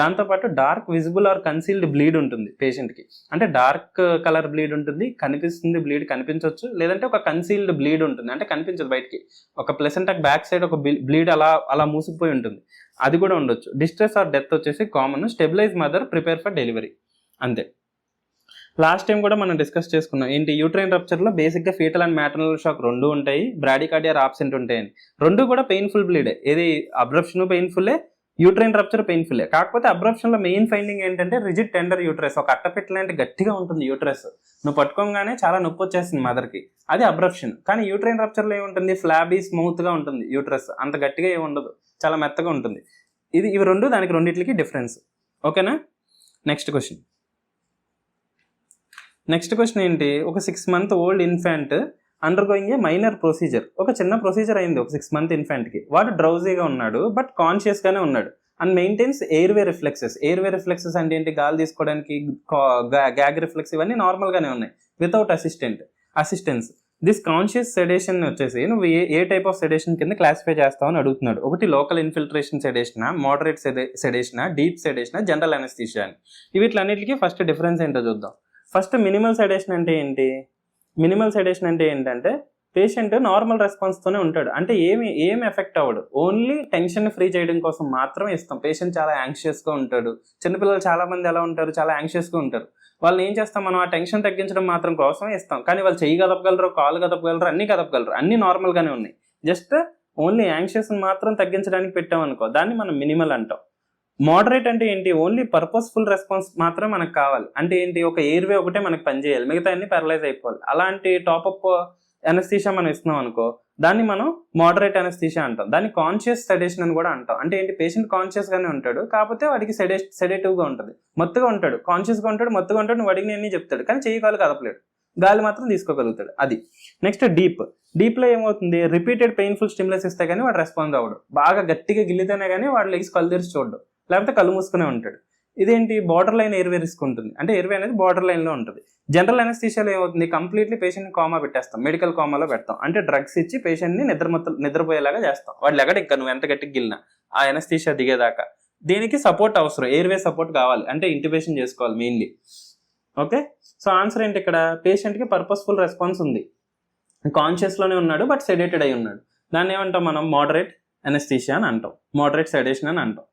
దాంతోపాటు dark visible are concealed bleed ఉంటుంది పేషెంట్కి, అంటే డార్క్ కలర్ బ్లీడ్ ఉంటుంది, కనిపిస్తుంది బ్లీడ్ కనిపించవచ్చు, లేదంటే ఒక కన్సీల్డ్ బ్లీడ్ ఉంటుంది అంటే కనిపించదు బయటికి, ఒక ప్లెసెంటాకి బ్యాక్ సైడ్ ఒక బ్లీడ్ అలా మూసుకుపోయి ఉంటుంది, అది కూడా ఉండొచ్చు. డిస్ట్రెస్ ఆర్ డెత్ వచ్చేసి common. Stabilize mother, prepare for delivery, అంతే. లాస్ట్ టైం కూడా మనం డిస్కస్ చేసుకున్నాం ఏంటి, యూట్రైన్ రప్చర్లో బేసిక్గా ఫీటల్ అండ్ మ్యాటర్నల్ షాక్ రెండు ఉంటాయి, బ్రాడికార్డియా ఆబ్సెంట్ ఉంటాయని. రెండు కూడా పెయిన్ఫుల్ బ్లీడే, ఏది అబ్రప్షన్ పెయిన్ఫుల్లే, యూట్రైన్ రప్చర్ పెయిన్ఫుల్లే. కాకపోతే అబ్రప్షన్లో మెయిన్ ఫైండింగ్ ఏంటంటే రిజిడ్ టెండర్ యూట్రస్, ఒక అట్టపెట్టు లాంటి గట్టిగా ఉంటుంది యూట్రస్, నువ్వు పట్టుకోగానే చాలా నొప్పి వచ్చేస్తుంది మదర్కి, అది అబ్రప్షన్. కానీ యూట్రైన్ రప్చర్లో ఏముంటుంది, ఫ్లాబీ స్మూత్గా ఉంటుంది యూట్రస్, అంత గట్టిగా ఏమి ఉండదు, చాలా మెత్తగా ఉంటుంది. ఇవి రెండు దానికి రెండింటికి డిఫరెన్స్. ఓకేనా. నెక్స్ట్ క్వశ్చన్ ఏంటి, ఒక 6 month ఓల్డ్ ఇన్ఫాంట్ అండర్గోయింగ్ ఏ మైనర్ ప్రొసీజర్, ఒక చిన్న ప్రొసీజర్ అయింది ఒక 6 month ఇన్ఫాంట్కి, వాడు డ్రౌజీగా ఉన్నాడు బట్ కాన్షియస్గానే ఉన్నాడు అండ్ మెయింటైన్స్ ఎయిర్వే రిఫ్లెక్సెస్ అంటే ఏంటి, గాలి తీసుకోవడానికి గ్యాగ్ రిఫ్లెక్స్ ఇవన్నీ నార్మల్గానే ఉన్నాయి without assistance. This conscious sedation వచ్చేసి నువ్వు ఏ టైప్ ఆఫ్ సెడేషన్ కింద క్లాసిఫై చేస్తావు అని అడుగుతున్నాడు. ఒకటి లోకల్ ఇన్ఫిల్ట్రేషన్ సెడేషనా, మోడరేట్ సెడేషనా, డీప్ సెడేషనా, జనరల్ అనెస్థీషియా అని. వీటిలన్నిటికీ ఫస్ట్ డిఫరెన్స్ ఏంటో చూద్దాం. ఫస్ట్ మినిమల్ సెడేషన్ అంటే ఏంటి, మినిమల్ సెడేషన్ అంటే ఏంటంటే పేషెంట్ నార్మల్ రెస్పాన్స్తోనే ఉంటాడు, అంటే ఏమి ఎఫెక్ట్ అవ్వడు, ఓన్లీ టెన్షన్ ఫ్రీ చేయడం కోసం మాత్రమే ఇస్తాం. పేషెంట్ చాలా యాంగ్షియస్గా ఉంటాడు, చిన్నపిల్లలు చాలా మంది ఎలా ఉంటారు, చాలా యాంగ్షియస్గా ఉంటారు, వాళ్ళని ఏం చేస్తాం మనం, ఆ టెన్షన్ తగ్గించడం మాత్రం కోసమే ఇస్తాం. కానీ వాళ్ళు చెయ్యి కదపగలరు, కాలు కదపగలరు, అన్నీ కదపగలరు, అన్నీ నార్మల్గానే ఉన్నాయి, జస్ట్ ఓన్లీ యాంగ్షియస్ని మాత్రం తగ్గించడానికి పెట్టామనుకో, దాన్ని మనం మినిమల్ అంటాం. మోడరేట్ అంటే ఏంటి, ఓన్లీ పర్పస్ఫుల్ రెస్పాన్స్ మాత్రం మనకు కావాలి, అంటే ఏంటి, ఒక ఎయిర్వే ఒకటే మనకు పనిచేయాలి, మిగతా అన్ని పారలైజ్ అయిపోవాలి, అలాంటి టాపప్ అనెస్థీషియా మనం ఇస్తున్నాం అనుకో, దాన్ని మనం మోడరేట్ అనెస్థీషియా అంటాం. దాన్ని కాన్షియస్ సెడేషన్ అని కూడా అంటాం. అంటే ఏంటి, పేషెంట్ కాన్షియస్ గానే ఉంటాడు, కాకపోతే వాడికి సెడేటివ్గా ఉంటుంది, మత్తుగా ఉంటాడు, కాన్షియస్గా ఉంటాడు, మత్తుగా ఉంటాడు, నువ్వు అడిగిన అన్ని చెప్తాడు, కానీ చెయ్యి కాలు కదపలేడు, గాలి మాత్రం తీసుకోగలుగుతాడు, అది. నెక్స్ట్ డీప్లో ఏమవుతుంది, రిపీటెడ్ పెయిన్ఫుల్ స్టిమ్యులస్ ఇస్తే కానీ వాడు రెస్పాన్స్ అవ్వడు, బాగా గట్టిగా గిల్లితేనే కానీ వాడు లెగ్స్ కళ్ళు తెరిచి చూడడు, లేకపోతే కళ్ళు మూసుకునే ఉంటాడు. ఇదేంటి, బార్డర్ లైన్ ఎయిర్వే రిస్క్ ఉంటుంది, అంటే ఎయిర్వే అనేది బార్డర్ లైన్లో ఉంటుంది. జనరల్ అనెస్థీషియాలో ఏమవుతుంది, కంప్లీట్లీ పేషెంట్ని కామా పెట్టేస్తాం, మెడికల్ కామాలో పెడతాం, అంటే డ్రగ్స్ ఇచ్చి పేషెంట్ని నిద్రపోయేలాగా చేస్తాం, వాడు లెగడు ఇంకా నువ్వు ఎంత గట్టికి గిల్లినా ఆ అనెస్థీషియా దిగేదాకా. దీనికి సపోర్ట్ అవసరం, ఎయిర్వే సపోర్ట్ కావాలి, అంటే ఇంటిబేషన్ చేసుకోవాలి మెయిన్లీ. ఓకే, సో ఆన్సర్ ఏంటి, ఇక్కడ పేషెంట్కి పర్పస్ఫుల్ రెస్పాన్స్ ఉంది, కాన్షియస్లోనే ఉన్నాడు బట్ సెడేటెడ్ అయి ఉన్నాడు, దాన్ని ఏమంటాం మనం, మోడరేట్ అనెస్థీషియా అని అంటాం, మోడరేట్ సెడేషన్ అని అంటాం.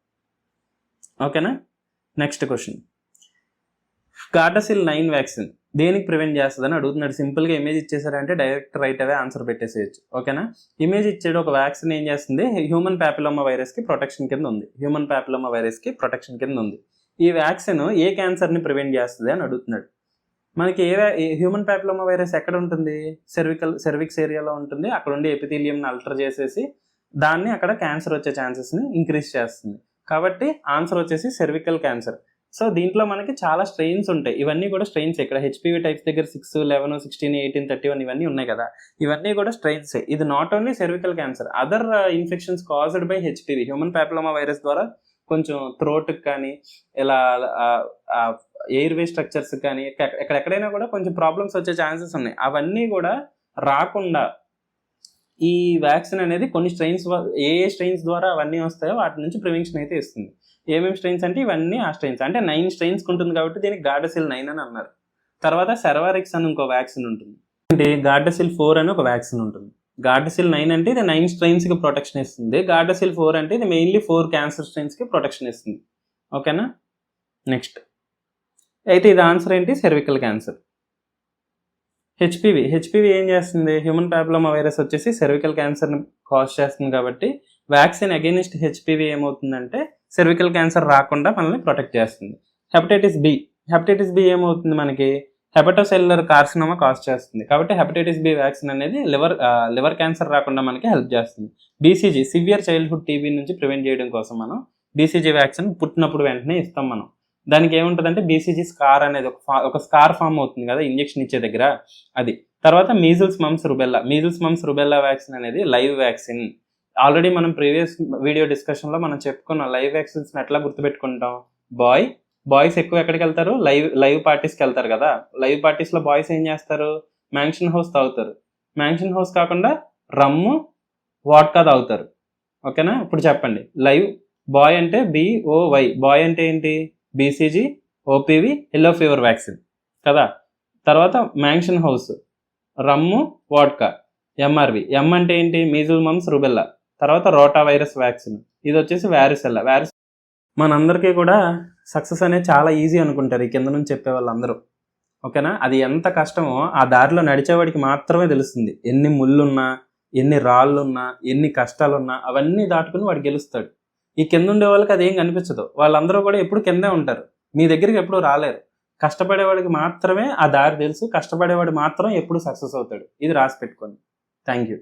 ఓకేనా. నెక్స్ట్ క్వశ్చన్, గార్డాసిల్ 9 వ్యాక్సిన్ దేనికి ప్రివెంట్ చేస్తుందని అడుగుతున్నాడు. సింపుల్గా ఇమేజ్ ఇచ్చేసారంటే డైరెక్ట్ రైట్ అవే ఆన్సర్ పెట్టేసేయచ్చు. ఓకేనా. ఇమేజ్ ఇచ్చాడు, ఒక వ్యాక్సిన్ ఏం చేస్తుంది, హ్యూమన్ ప్యాపిలోమా వైరస్కి ప్రొటెక్షన్ కింద ఉంది. ఈ వ్యాక్సిన్ ఏ క్యాన్సర్ని ప్రివెంట్ చేస్తుంది అని అడుగుతున్నాడు. మనకి హ్యూమన్ ప్యాపిలోమా వైరస్ ఎక్కడ ఉంటుంది, సెర్విక్స్ ఏరియాలో ఉంటుంది, అక్కడ ఉండి ఎపిథీలియంని అల్టర్ చేసేసి దాన్ని అక్కడ క్యాన్సర్ వచ్చే ఛాన్సెస్ని ఇంక్రీజ్ చేస్తుంది. కాబట్టి ఆన్సర్ వచ్చేసి సెర్వికల్ క్యాన్సర్. సో దీంట్లో మనకి చాలా స్ట్రెయిన్స్ ఉంటాయి, ఇవన్నీ కూడా స్ట్రెయిన్స్. ఇక్కడ హెచ్పివి టైప్స్ దగ్గర 6, 11, 16, 18, 31 ఇవన్నీ ఉన్నాయి కదా, ఇవన్నీ కూడా స్ట్రెయిన్స్. ఇది not only cervical cancer, other infections caused by HPV, human papilloma virus ద్వారా కొంచెం థ్రోట్కి కానీ ఇలా ఎయిర్వే స్ట్రక్చర్స్ కానీ ఎక్కడెక్కడైనా కూడా కొంచెం ప్రాబ్లమ్స్ వచ్చే ఛాన్సెస్ ఉన్నాయి. అవన్నీ కూడా రాకుండా ఈ వ్యాక్సిన్ అనేది కొన్ని స్ట్రెయిన్స్, ఏ స్ట్రెయిన్స్ ద్వారా అవన్నీ వస్తాయో వాటి నుంచి ప్రివెన్షన్ అయితే ఇస్తుంది. ఏమేమి స్ట్రెయిన్స్ అంటే ఇవన్నీ ఆ స్ట్రెయిన్స్, అంటే 9 స్ట్రెయిన్స్ ఉంటుంది కాబట్టి దీనికి గార్డాసిల్ 9 అని అన్నారు. తర్వాత సెర్వారిక్స్ అని ఇంకో వ్యాక్సిన్ ఉంటుంది, అంటే గార్డాసిల్ 4 అని ఒక వ్యాక్సిన్ ఉంటుంది. గార్డాసిల్ 9 అంటే ఇది 9 స్ట్రెయిన్స్కి ప్రొటెక్షన్ ఇస్తుంది, గార్డాసిల్ 4 అంటే ఇది మెయిన్లీ 4 క్యాన్సర్ స్ట్రెయిన్స్కి ప్రొటెక్షన్ ఇస్తుంది. ఓకేనా. నెక్స్ట్ అయితే ఇది ఆన్సర్ ఏంటి, సెర్వికల్ క్యాన్సర్. హెచ్పివి ఏం చేస్తుంది, హ్యూమన్ ప్యాపిలోమా వైరస్ వచ్చేసి సెర్వికల్ క్యాన్సర్ని కాజ్ చేస్తుంది కాబట్టి వ్యాక్సిన్ అగైనిస్ట్ హెచ్పివి ఏమవుతుందంటే సెర్వికల్ క్యాన్సర్ రాకుండా మనల్ని ప్రొటెక్ట్ చేస్తుంది. హెపటైటిస్ బి ఏమవుతుంది, మనకి హెపటోసెల్యులర్ కార్సినోమా కాజ్ చేస్తుంది కాబట్టి హెపటైటిస్ బి వ్యాక్సిన్ అనేది లివర్ క్యాన్సర్ రాకుండా మనకి హెల్ప్ చేస్తుంది. బీసీజీ సివియర్ చైల్డ్హుడ్ టీబీ నుంచి ప్రివెంట్ చేయడం కోసం మనం బీసీజీ వ్యాక్సిన్ పుట్టినప్పుడు వెంటనే ఇస్తాం మనం. దానికి ఏముంటుందంటే బీసీజీ స్కార్ అనేది ఒక స్కార్ ఫామ్ అవుతుంది కదా ఇంజెక్షన్ ఇచ్చే దగ్గర, అది. తర్వాత మీజిల్స్ మమ్స్ రుబెల్లా వ్యాక్సిన్ అనేది లైవ్ వ్యాక్సిన్. ఆల్రెడీ మనం ప్రీవియస్ వీడియో డిస్కషన్లో మనం చెప్పుకున్న లైవ్ వ్యాక్సిన్స్ ఎట్లా గుర్తుపెట్టుకుంటాం, బాయ్, బాయ్స్ ఎక్కువ ఎక్కడికి వెళ్తారు? లైవ్ పార్టీస్కి వెళ్తారు కదా. లైవ్ పార్టీస్లో బాయ్స్ ఏం చేస్తారు? మ్యాంక్షన్ హౌస్ తాగుతారు. మ్యాంక్షన్ హౌస్ కాకుండా రమ్ము, వాడ్కా తాగుతారు. ఓకేనా? ఇప్పుడు చెప్పండి. లైవ్ బాయ్ అంటే BOY, బాయ్ అంటే ఏంటి? BCG, OPV, yellow fever vaccine కదా. తర్వాత మ్యాంక్షన్ హౌస్ రమ్ము, వాడ్కా, MRV. ఎం అంటే ఏంటి? మీజుల్ మమ్స్ రుబెల్లా. తర్వాత రోటా వైరస్ వ్యాక్సిన్. ఇది వచ్చేసి వ్యారిసెల్లా. మనందరికీ కూడా సక్సెస్ అనేది చాలా ఈజీ అనుకుంటారు ఈ కింద నుంచి చెప్పే వాళ్ళందరూ. ఓకేనా? అది ఎంత కష్టమో ఆ దారిలో నడిచేవాడికి మాత్రమే తెలుస్తుంది. ఎన్ని ముళ్ళున్నా, ఎన్ని రాళ్ళున్నా, ఎన్ని కష్టాలున్నా అవన్నీ దాటుకుని వాడు గెలుస్తాడు. ఈ కింద ఉండే వాళ్ళకి అదేం కనిపించదు. వాళ్ళందరూ కూడా ఎప్పుడు కిందే ఉంటారు, మీ దగ్గరికి ఎప్పుడు రాలేరు. కష్టపడేవాడికి మాత్రమే ఆ దారి తెలుసు. కష్టపడేవాడు మాత్రం ఎప్పుడు సక్సెస్ అవుతాడు. ఇది రాసి పెట్టుకోండి. Thank you.